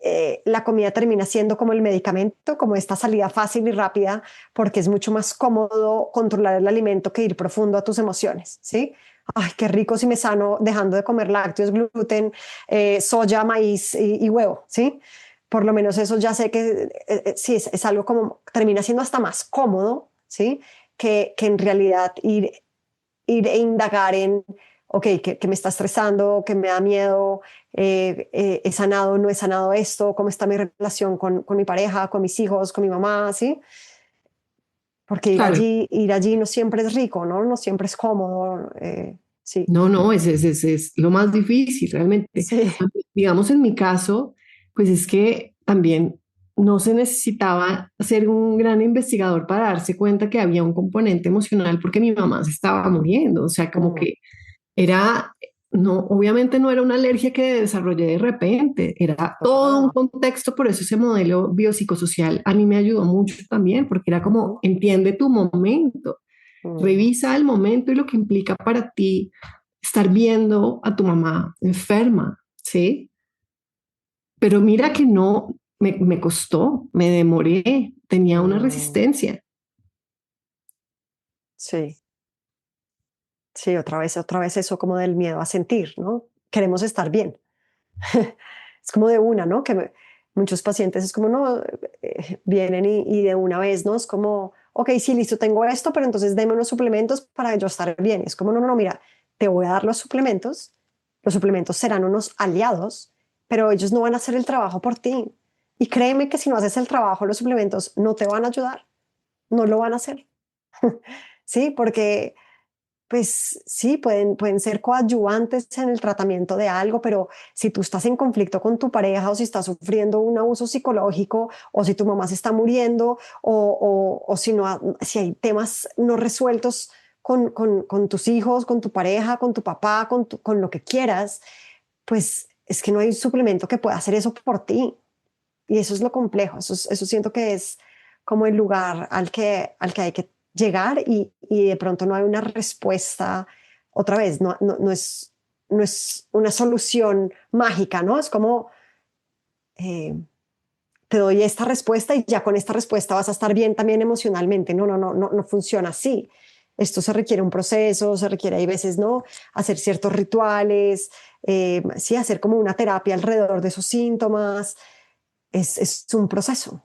la comida termina siendo como el medicamento, como esta salida fácil y rápida, porque es mucho más cómodo controlar el alimento que ir profundo a tus emociones, ¿sí? Ay, qué rico si me sano dejando de comer lácteos, gluten, soya, maíz y huevo, ¿sí? Por lo menos eso ya sé que sí, es algo como, termina siendo hasta más cómodo, ¿sí? Que en realidad ir e indagar en, ok, que me está estresando, que me da miedo, he sanado, no he sanado esto, cómo está mi relación con mi pareja, con mis hijos, con mi mamá, ¿sí? Porque Claro, ir allí no siempre es rico, ¿no? No siempre es cómodo, sí. no, es lo más difícil realmente. Sí, Digamos, en mi caso, pues es que también no se necesitaba ser un gran investigador para darse cuenta que había un componente emocional porque mi mamá se estaba muriendo, o sea, como Mm, que era, no, obviamente no era una alergia que desarrollé de repente, era todo un total. contexto, por eso ese modelo biopsicosocial a mí me ayudó mucho también, porque era como, Ujú, entiende tu momento, mm, revisa el momento y lo que implica para ti estar viendo a tu mamá enferma, ¿sí? Pero mira que no, me costó, me demoré, tenía una mm. resistencia. Sí, sí, otra vez eso como del miedo a sentir, ¿no? Queremos estar bien. Es como de una, ¿no? Muchos pacientes es como, no, vienen y de una vez, ¿no? Es como, ok, sí, listo, tengo esto, pero entonces deme unos suplementos para yo estar bien. Y es como, no, no, no, mira, te voy a dar los suplementos serán unos aliados, pero ellos no van a hacer el trabajo por ti. Y créeme que si no haces el trabajo, los suplementos no te van a ayudar, no lo van a hacer. Sí, porque pues sí, pueden ser coadyuvantes en el tratamiento de algo, pero si tú estás en conflicto con tu pareja o si estás sufriendo un abuso psicológico o si tu mamá se está muriendo o si, no, si hay temas no resueltos con tus hijos, con tu pareja, con tu papá, con lo que quieras, pues es que no hay suplemento que pueda hacer eso por ti. Y eso es lo complejo, eso siento que es como el lugar al que hay que llegar y de pronto no hay una respuesta, otra vez, no es una solución mágica, ¿no? Es como, eh, te doy esta respuesta y ya con esta respuesta vas a estar bien también emocionalmente. No funciona así. Esto se requiere un proceso, se requiere, hay veces, ¿no? Hacer ciertos rituales, sí, hacer como una terapia alrededor de esos síntomas. Es un proceso.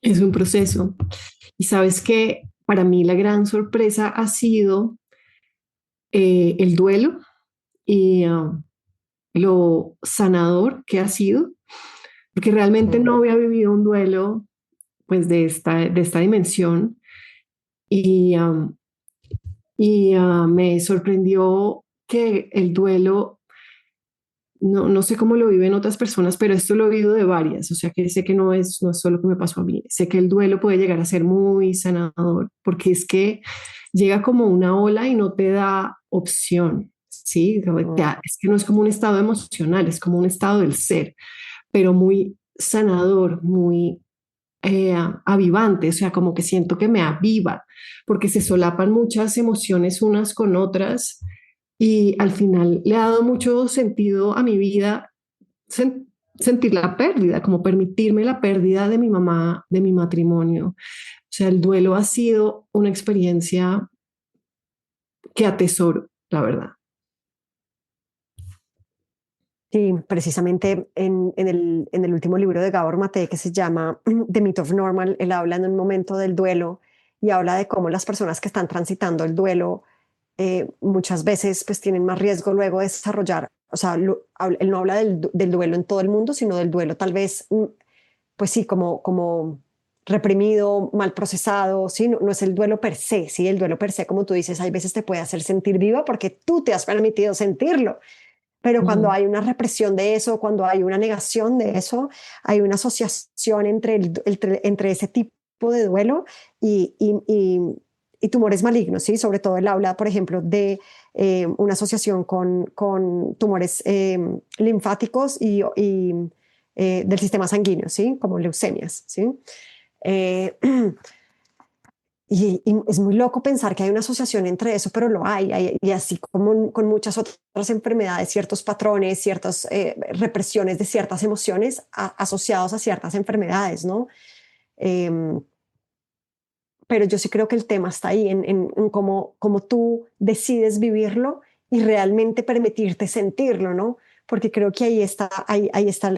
Es un proceso. Y sabes que para mí la gran sorpresa ha sido el duelo y lo sanador que ha sido, porque realmente Mm. no había vivido un duelo pues de esta dimensión y, me sorprendió que el duelo, no sé cómo lo viven otras personas, pero esto lo he oído de varias, o sea que sé que no es solo que me pasó a mí, sé que el duelo puede llegar a ser muy sanador, porque es que llega como una ola y no te da opción, ¿sí? Mm. Es que no es como un estado emocional, es como un estado del ser, pero muy sanador, muy avivante, o sea, como que siento que me aviva, porque se solapan muchas emociones unas con otras y al final le ha dado mucho sentido a mi vida sentir la pérdida, como permitirme la pérdida de mi mamá, de mi matrimonio. O sea, el duelo ha sido una experiencia que atesoro, la verdad. Sí, precisamente en el último libro de Gabor Mate que se llama The Myth of Normal, él habla en un momento del duelo y habla de cómo las personas que están transitando el duelo muchas veces pues tienen más riesgo luego de desarrollar, o sea, él no habla del duelo en todo el mundo, sino del duelo tal vez, pues sí, como reprimido, mal procesado, ¿sí? No es el duelo per se, ¿sí? El duelo per se, como tú dices, hay veces te puede hacer sentir viva porque tú te has permitido sentirlo. Pero cuando Ujú. hay una represión de eso, cuando hay una negación de eso, hay una asociación entre ese tipo de duelo y, y, y, y tumores malignos, ¿sí? Sobre todo él habla, por ejemplo, de una asociación con tumores linfáticos y del sistema sanguíneo, ¿sí? Como leucemias, ¿sí? Eh, y es muy loco pensar que hay una asociación entre eso, pero lo hay y así como con muchas otras enfermedades, ciertos patrones, ciertas represiones de ciertas emociones asociados a ciertas enfermedades, ¿no? Eh, pero yo sí creo que el tema está ahí, en cómo tú decides vivirlo y realmente permitirte sentirlo, ¿no? Porque creo que ahí está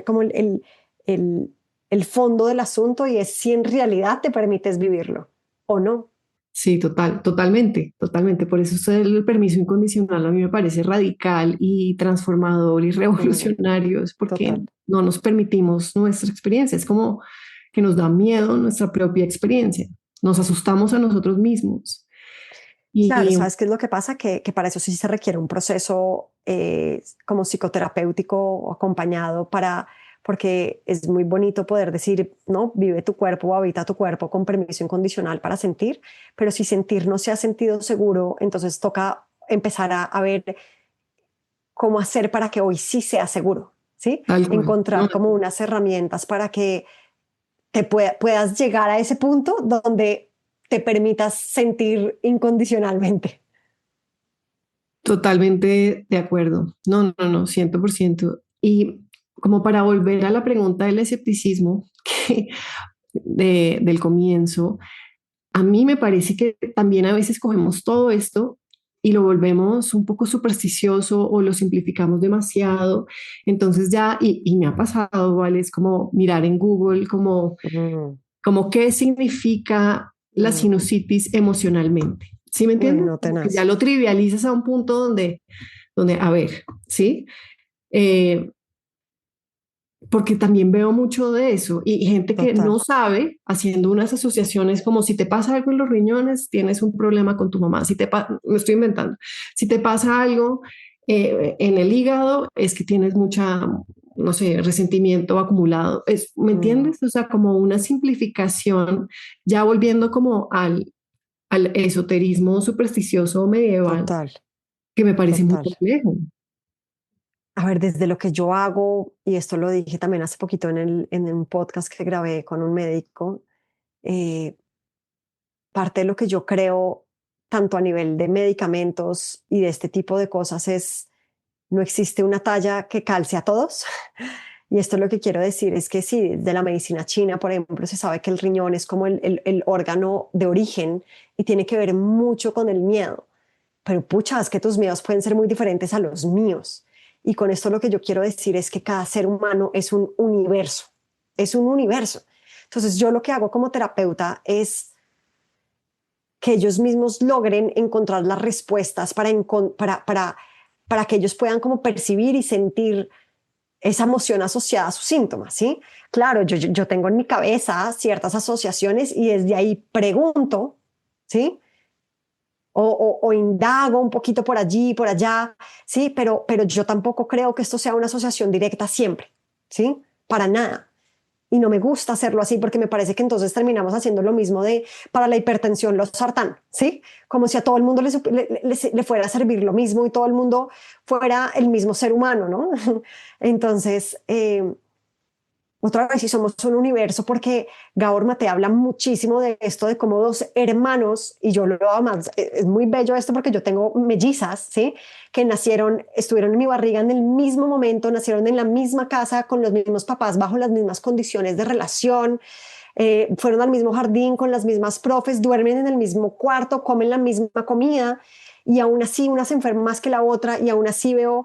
como el, el fondo del asunto y es si en realidad te permites vivirlo o no. Sí, totalmente, totalmente. Por eso el permiso incondicional a mí me parece radical y transformador y Mm, revolucionario, es porque total. no nos permitimos nuestra experiencia. Es como que nos da miedo nuestra propia experiencia. Nos asustamos a nosotros mismos. Claro, Y ¿sabes qué es lo que pasa? Que para eso sí se requiere un proceso como psicoterapéutico o acompañado porque es muy bonito poder decir, no, vive tu cuerpo o habita tu cuerpo con permiso incondicional para sentir, pero si sentir no se ha sentido seguro, entonces toca empezar a ver cómo hacer para que hoy sí sea seguro, ¿sí? Tal cual. No, Encontrar como unas herramientas para que te puedas llegar a ese punto donde te permitas sentir incondicionalmente. totalmente de acuerdo. No, no, no, 100%. Y como para volver a la pregunta del escepticismo que, del comienzo, a mí me parece que también a veces cogemos todo esto y lo volvemos un poco supersticioso o lo simplificamos demasiado. Entonces ya, y me ha pasado, ¿vale? Es como mirar en Google, Mm, como qué significa la mm. sinusitis emocionalmente. ¿Sí me Uy, entiendes? no, Como que ya tenaz. lo trivializas a un punto donde a ver, ¿sí? Eh, porque también veo mucho de eso y gente que Total. no sabe haciendo unas asociaciones como si te pasa algo en los riñones, tienes un problema con tu mamá, si me estoy inventando, si te pasa algo en el hígado, es que tienes mucha, no sé, resentimiento acumulado, ¿me Mm, entiendes? O sea, como una simplificación, ya volviendo como al esoterismo supersticioso medieval, total, que me parece muy total. complejo. A ver, desde lo que yo hago, y esto lo dije también hace poquito en un podcast que grabé con un médico, eh, parte de lo que yo creo, tanto a nivel de medicamentos y de este tipo de cosas, es no existe una talla que calce a todos. Y esto lo que quiero decir es que sí, de la medicina china, por ejemplo, se sabe que el riñón es como el órgano de origen y tiene que ver mucho con el miedo. Pero pucha, es que tus miedos pueden ser muy diferentes a los míos. Y con esto lo que yo quiero decir es que cada ser humano es un universo, es un universo. Entonces yo lo que hago como terapeuta es que ellos mismos logren encontrar las respuestas para que ellos puedan como percibir y sentir esa emoción asociada a sus síntomas, ¿sí? Claro, yo tengo en mi cabeza ciertas asociaciones y desde ahí pregunto, ¿sí? O indago un poquito por allí, por allá, ¿sí? Pero yo tampoco creo que esto sea una asociación directa siempre, ¿sí? Para nada. Y no me gusta hacerlo así porque me parece que entonces terminamos haciendo lo mismo de para la hipertensión los sartán, ¿sí? Como si a todo el mundo le fuera a servir lo mismo y todo el mundo fuera el mismo ser humano, ¿no? Entonces, otra vez, si somos un universo, porque Gabor Mate habla muchísimo de esto, de cómo dos hermanos, y yo lo hago más, es muy bello esto porque yo tengo mellizas, ¿sí? Que nacieron, estuvieron en mi barriga en el mismo momento, nacieron en la misma casa, con los mismos papás, bajo las mismas condiciones de relación, fueron al mismo jardín con las mismas profes, duermen en el mismo cuarto, comen la misma comida, y aún así una se enferma más que la otra, y aún así veo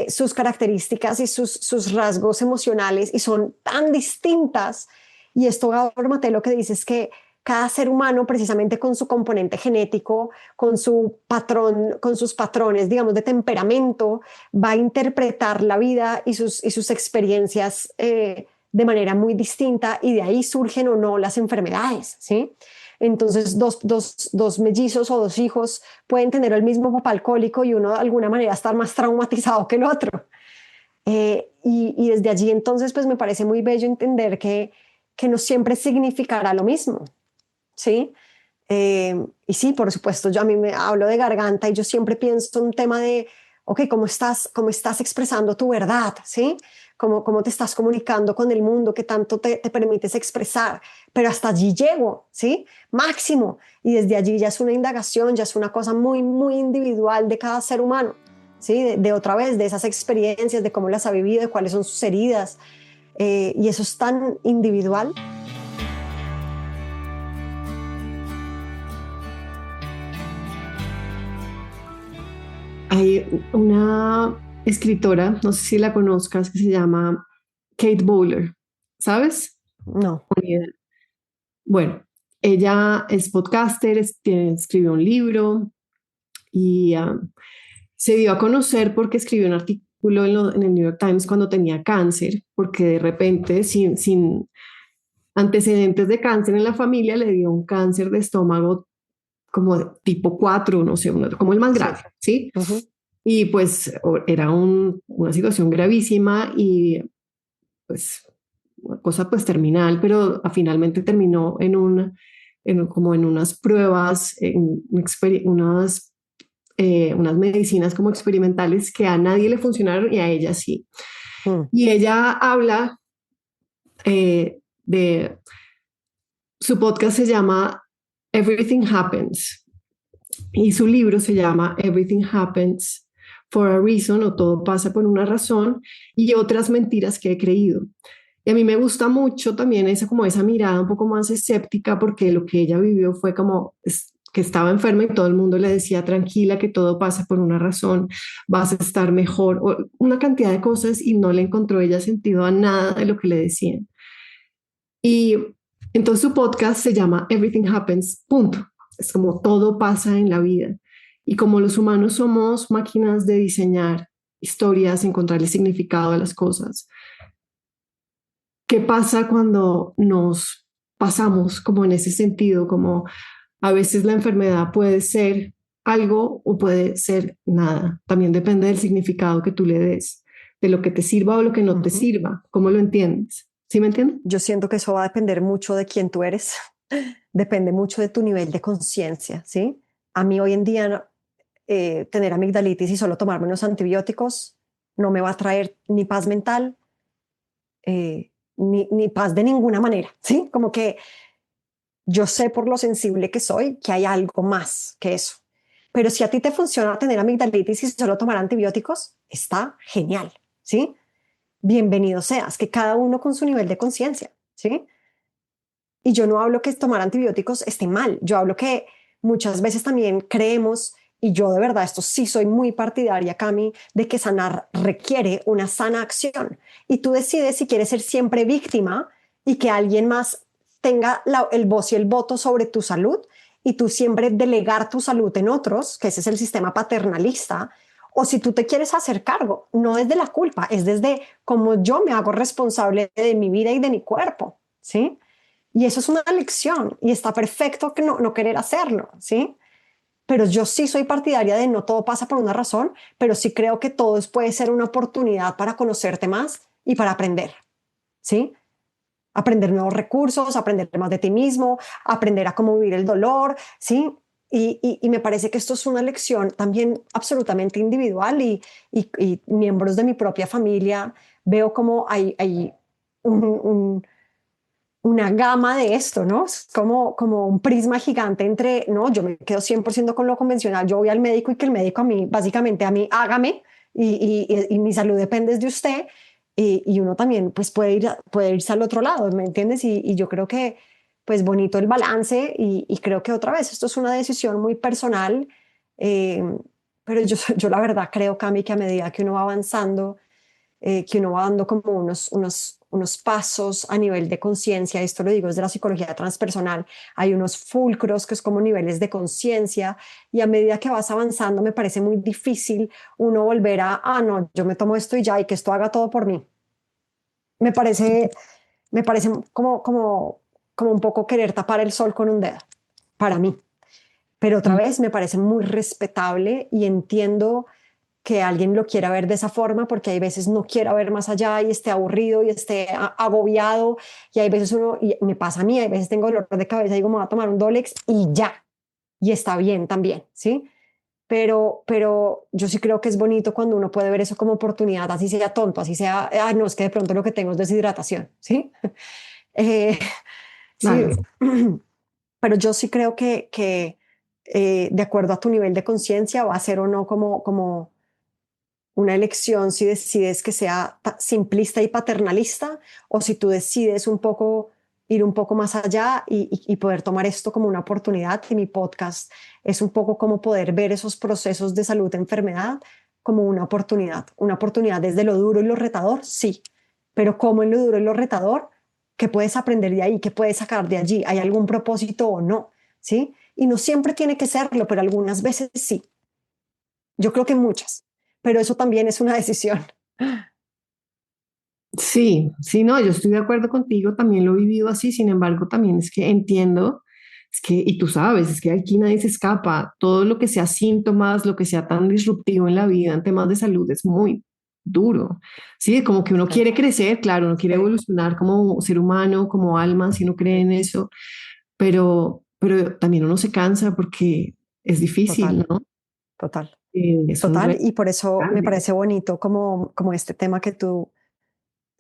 sus características y sus rasgos emocionales y son tan distintas. Y esto, Gabor Mate, lo que dice es que cada ser humano, precisamente con su componente genético, con su patrón, con sus patrones, digamos, de temperamento, va a interpretar la vida y sus experiencias de manera muy distinta y de ahí surgen o no las enfermedades, ¿sí? Entonces, dos mellizos o dos hijos pueden tener el mismo papá alcohólico y uno de alguna manera estar más traumatizado que el otro. Y desde allí entonces, pues me parece muy bello entender que no siempre significará lo mismo, ¿sí? Y sí, por supuesto, yo a mí me hablo de garganta y yo siempre pienso en un tema de, ok, cómo estás expresando tu verdad, ¿sí? Cómo te estás comunicando con el mundo, qué tanto te permites expresar, pero hasta allí llego, ¿sí? Máximo. Y desde allí ya es una indagación, ya es una cosa muy, muy individual de cada ser humano, ¿sí? De otra vez, de esas experiencias, de cómo las ha vivido, de cuáles son sus heridas. Y eso es tan individual. Hay una escritora, no sé si la conozcas, que se llama Kate Bowler, ¿sabes? No. Bueno, ella es podcaster, escribió un libro y se dio a conocer porque escribió un artículo en el New York Times cuando tenía cáncer, porque de repente, sin antecedentes de cáncer en la familia, le dio un cáncer de estómago como tipo 4, no sé, como el más Sí. grave, ¿sí? Uh-huh. Y pues era una situación gravísima y pues, una cosa pues terminal, pero finalmente terminó como en unas pruebas, unas medicinas como experimentales que a nadie le funcionaron y a ella sí. Mm. Y ella habla de, su podcast se llama Everything Happens y su libro se llama Everything Happens for a Reason, o Todo pasa por una razón, y otras mentiras que he creído. Y a mí me gusta mucho también esa mirada un poco más escéptica, porque lo que ella vivió fue como que estaba enferma y todo el mundo le decía tranquila, que todo pasa por una razón, vas a estar mejor, o una cantidad de cosas, y no le encontró ella sentido a nada de lo que le decían. Y entonces su podcast se llama Everything Happens, punto. Es como todo pasa en la vida. Y como los humanos somos máquinas de diseñar historias, encontrarle significado a las cosas, ¿qué pasa cuando nos pasamos como en ese sentido? Como a veces la enfermedad puede ser algo o puede ser nada. También depende del significado que tú le des, de lo que te sirva o lo que no te sirva. ¿Cómo lo entiendes? ¿Sí me entiendes? Yo siento que eso va a depender mucho de quién tú eres, depende mucho de tu nivel de conciencia, ¿sí? A mí hoy en día tener amigdalitis y solo tomarme unos antibióticos no me va a traer ni paz mental, ni paz de ninguna manera, ¿sí? Como que yo sé por lo sensible que soy que hay algo más que eso. Pero si a ti te funciona tener amigdalitis y solo tomar antibióticos, está genial, ¿sí? Bienvenido seas, que cada uno con su nivel de conciencia, ¿sí? Y yo no hablo que tomar antibióticos esté mal, yo hablo que muchas veces también creemos, y yo de verdad esto sí soy muy partidaria, Cami, de que sanar requiere una sana acción. Y tú decides si quieres ser siempre víctima y que alguien más tenga el voz y el voto sobre tu salud, y tú siempre delegar tu salud en otros, que ese es el sistema paternalista, o si tú te quieres hacer cargo, no desde la culpa, es desde cómo yo me hago responsable de mi vida y de mi cuerpo, ¿sí? Y eso es una lección y está perfecto que no querer hacerlo, ¿sí? Pero yo sí soy partidaria de no todo pasa por una razón, pero sí creo que todo puede ser una oportunidad para conocerte más y para aprender, ¿sí? Aprender nuevos recursos, aprender más de ti mismo, aprender a cómo vivir el dolor, ¿sí? Y me parece que esto es una lección también absolutamente individual y miembros de mi propia familia, veo como hay una gama de esto, ¿no? Es como un prisma gigante entre, no, yo me quedo 100% con lo convencional, yo voy al médico y que el médico a mí, básicamente a mí, hágame y mi salud depende de usted, y uno también pues puede irse al otro lado, ¿me entiendes? Y yo creo que pues bonito el balance y creo que otra vez esto es una decisión muy personal, eh, pero yo la verdad creo, Cami, que a medida que uno va avanzando, que uno va dando como unos pasos a nivel de conciencia, esto lo digo desde la psicología transpersonal, hay unos fulcros que es como niveles de conciencia, y a medida que vas avanzando me parece muy difícil uno volver no, yo me tomo esto y ya, y que esto haga todo por mí. Me parece, me parece como un poco querer tapar el sol con un dedo, para mí. Pero otra vez me parece muy respetable y entiendo que alguien lo quiera ver de esa forma, porque hay veces no quiera ver más allá y esté aburrido y esté agobiado, y hay veces y me pasa a mí, hay veces tengo dolor de cabeza y digo, me voy a tomar un Dolex y ya, y está bien también, ¿sí? Pero yo sí creo que es bonito cuando uno puede ver eso como oportunidad, así sea tonto, así sea, no, es que de pronto lo que tengo es deshidratación, ¿sí? eh, sí, Claro. pero yo sí creo que de acuerdo a tu nivel de conciencia va a ser o no como una elección si decides que sea simplista y paternalista, o si tú decides un poco ir un poco más allá y poder tomar esto como una oportunidad. Y mi podcast es un poco como poder ver esos procesos de salud, enfermedad, como una oportunidad desde lo duro y lo retador, sí, pero como en lo duro y lo retador, ¿qué puedes aprender de ahí? ¿Qué puedes sacar de allí? ¿Hay algún propósito o no? ¿Sí? Y no siempre tiene que serlo, pero algunas veces sí. Yo creo que muchas, pero eso también es una decisión. Sí, sí, no, yo estoy de acuerdo contigo, también lo he vivido así, sin embargo, también es que entiendo, es que, y tú sabes, es que aquí nadie se escapa, todo lo que sea síntomas, lo que sea tan disruptivo en la vida en temas de salud es muy duro. Sí, como que uno Claro. quiere crecer, claro, uno quiere Sí. evolucionar como ser humano, como alma, si uno cree en eso, pero también uno se cansa porque es difícil, Total, ¿no? total, Es un total. reto Y por eso me grande. parece bonito como este tema que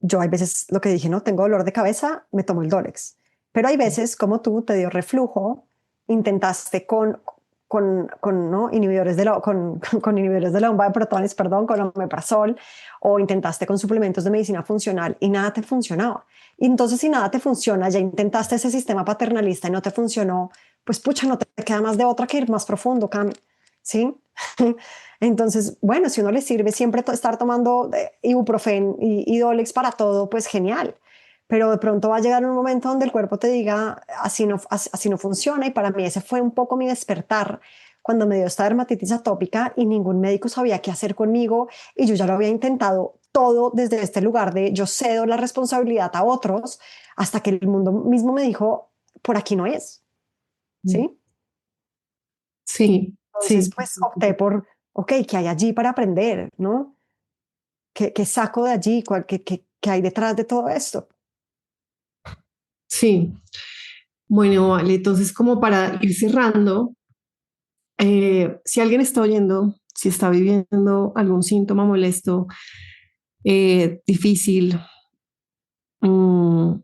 yo hay veces lo que dije, no, tengo dolor de cabeza, me tomo el Dolex. Pero hay veces como tú te dio reflujo, intentaste con ¿no? inhibidores de con inhibidores de la bomba de protones, perdón, con omeprazol, o intentaste con suplementos de medicina funcional y nada te funcionaba. Y entonces si nada te funciona, ya intentaste ese sistema paternalista y no te funcionó, pues pucha, no te queda más de otra que ir más profundo, Cami, ¿sí? Entonces, bueno, si uno le sirve siempre estar tomando ibuprofen y Dolex para todo, pues genial. Pero de pronto va a llegar un momento donde el cuerpo te diga, así no funciona. Y para mí ese fue un poco mi despertar cuando me dio esta dermatitis atópica y ningún médico sabía qué hacer conmigo. Y yo ya lo había intentado todo desde este lugar de yo cedo la responsabilidad a otros hasta que el mundo mismo me dijo, por aquí no es. ¿Sí? Sí, Entonces, sí. pues opté por, ok, ¿qué hay allí para aprender? ¿No? ¿Qué saco de allí? ¿Qué hay detrás de todo esto? Sí. Bueno, vale, entonces como para ir cerrando, si alguien está oyendo, si está viviendo algún síntoma molesto, difícil, mm,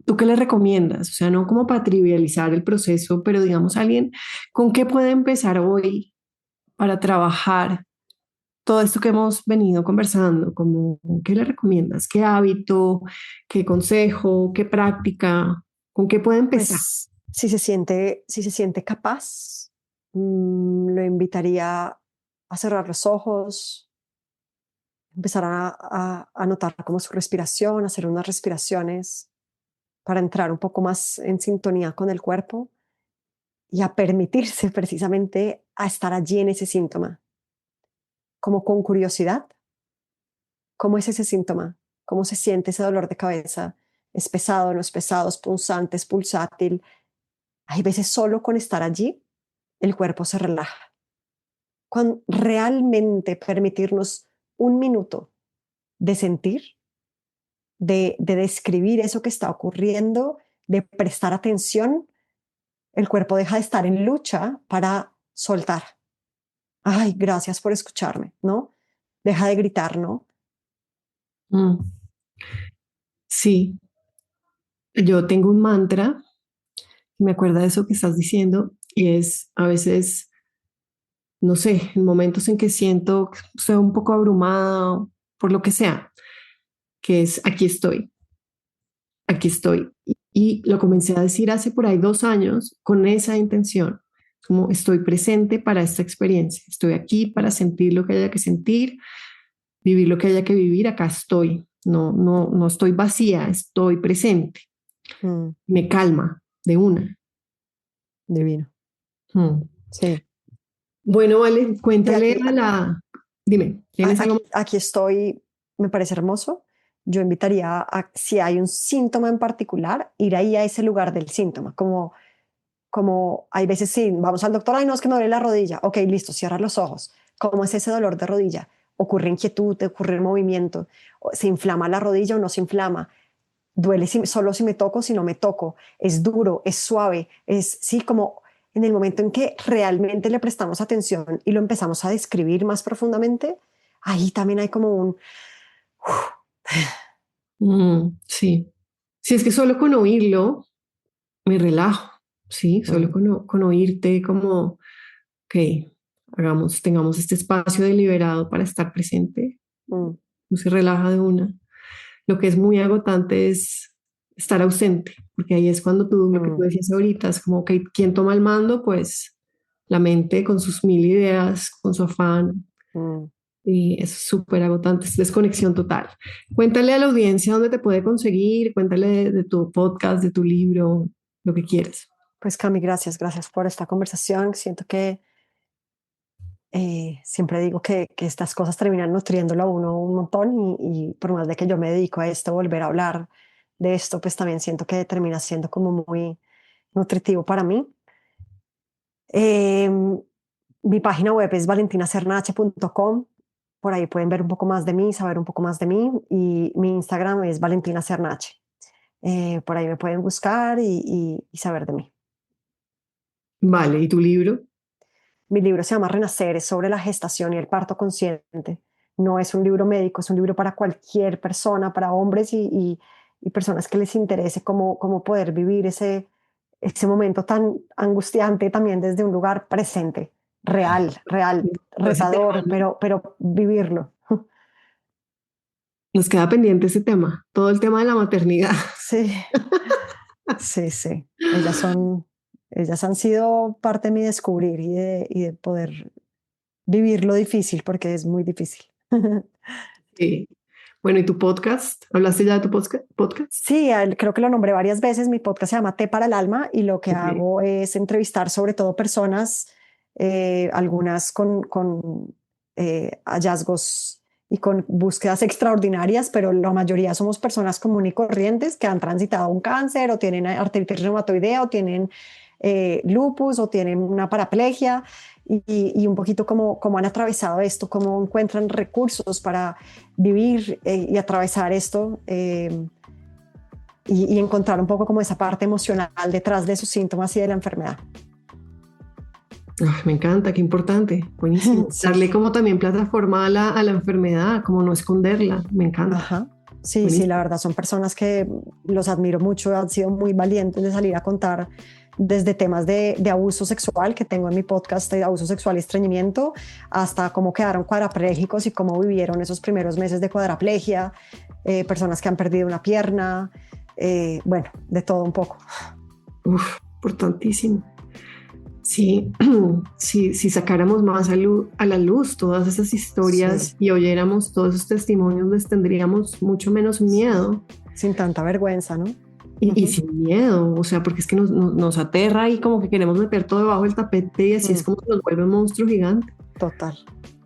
¿tú qué le recomiendas? O sea, no como para trivializar el proceso, pero digamos, alguien, ¿con qué puede empezar hoy para trabajar todo esto que hemos venido conversando? Como, ¿qué le recomiendas? ¿Qué hábito? ¿Qué consejo? ¿Qué práctica? ¿Con qué puede empezar? Pues si se siente capaz, lo invitaría a cerrar los ojos, empezar a notar como su respiración, hacer unas respiraciones para entrar un poco más en sintonía con el cuerpo y a permitirse precisamente a estar allí en ese síntoma, como con curiosidad. ¿Cómo es ese síntoma? ¿Cómo se siente ese dolor de cabeza? ¿Es pesado, no es pesado, es punzante, es pulsátil? Hay veces solo con estar allí, el cuerpo se relaja. Con realmente permitirnos un minuto de sentir, de describir eso que está ocurriendo, de prestar atención, el cuerpo deja de estar en lucha para soltar. Ay, gracias por escucharme, ¿no? Deja de gritar, ¿no? Mm, sí, yo tengo un mantra, me acuerda de eso que estás diciendo, y es a veces, no sé, en momentos en que siento que estoy un poco abrumada por lo que sea, que es aquí estoy, aquí estoy. Y lo comencé a decir hace por ahí 2 años con esa intención, como estoy presente para esta experiencia, estoy aquí para sentir lo que haya que sentir, vivir lo que haya que vivir, acá estoy, no estoy vacía, estoy presente, Mm, me calma de una. divino. Hmm. Sí. Bueno, vale, Sí, cuéntale a la... Dime, ¿tienes algo más? aquí estoy, me parece hermoso. Yo invitaría si hay un síntoma en particular, ir ahí a ese lugar del síntoma, como hay veces sí, vamos al doctor, ay no, es que me duele la rodilla, ok, listo, cierra los ojos. ¿Cómo es ese dolor de rodilla? ¿Ocurre inquietud, ocurre movimiento? ¿Se inflama la rodilla o no se inflama? ¿Duele solo si me toco, si no me toco? ¿Es duro, es suave? Es sí, como en el momento en que realmente le prestamos atención y lo empezamos a describir más profundamente, ahí también hay como un... Sí. Si es que solo con oírlo me relajo, ¿sí? Solo Mm, con oírte como, ok, hagamos, tengamos este espacio deliberado para estar presente, mm, no se relaja de una. Lo que es muy agotante es estar ausente, porque ahí es cuando tú, lo que tú mm, decías ahorita, es como, ok, ¿quién toma el mando? Pues la mente con sus mil ideas, con su afán, mm. y es súper agotante, es desconexión total. Cuéntale a la audiencia dónde te puede conseguir, cuéntale de tu podcast, de tu libro, lo que quieras. Pues Cami, gracias por esta conversación. Siento que siempre digo que estas cosas terminan nutriéndolo a uno un montón y por más de que yo me dedico a esto, volver a hablar de esto, pues también siento que termina siendo como muy nutritivo para mí. Eh, Mi página web es valentinacernache.com. Por ahí pueden ver un poco más de mí, saber un poco más de mí. Y mi Instagram es Valentina Cernache. Por ahí me pueden buscar y saber de mí. Vale, ¿y tu libro? Mi libro se llama Renacer, es sobre la gestación y el parto consciente. No es un libro médico, es un libro para cualquier persona, para hombres y personas que les interese cómo poder vivir ese momento tan angustiante también desde un lugar presente, real, Ese retador, tema, ¿no? pero vivirlo. Nos queda pendiente ese tema, todo el tema de la maternidad. Sí, sí. Ellas han sido parte de mi descubrir y de poder vivir lo difícil, porque es muy difícil. Sí. Bueno, ¿y tu podcast? ¿Hablaste ya de tu podcast? Sí, creo que lo nombré varias veces. Mi podcast se llama Té para el Alma y lo que Ok. hago es entrevistar sobre todo personas, algunas con hallazgos y con búsquedas extraordinarias, pero la mayoría somos personas comunes y corrientes que han transitado un cáncer o tienen artritis reumatoidea o tienen lupus o tienen una paraplegia y un poquito cómo han atravesado esto, cómo encuentran recursos para vivir y atravesar esto y encontrar un poco como esa parte emocional detrás de sus síntomas y de la enfermedad. Me encanta, qué importante, buenísimo. Sí. Darle como también plataforma a la enfermedad, como no esconderla, me encanta. Ajá. Sí, Buenísimo. la verdad son personas que los admiro mucho, han sido muy valientes de salir a contar desde temas de abuso sexual que tengo en mi podcast de abuso sexual y estreñimiento, hasta cómo quedaron cuadraplégicos y cómo vivieron esos primeros meses de cuadraplegia, personas que han perdido una pierna, bueno, de todo un poco. Importantísimo. Sí, si sacáramos más a la luz todas esas historias Sí. y oyéramos todos esos testimonios, les tendríamos mucho menos miedo. Sin tanta vergüenza, ¿no? Y sin miedo, o sea, porque es que nos aterra y como que queremos meter todo debajo del tapete y así es como se nos vuelve un monstruo gigante. Total.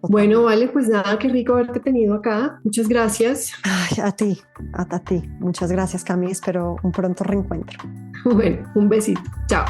Bueno, vale, pues nada, qué rico haberte tenido acá. Muchas gracias. Ay, a ti. Muchas gracias, Cami. Espero un pronto reencuentro. Bueno, un besito. Chao.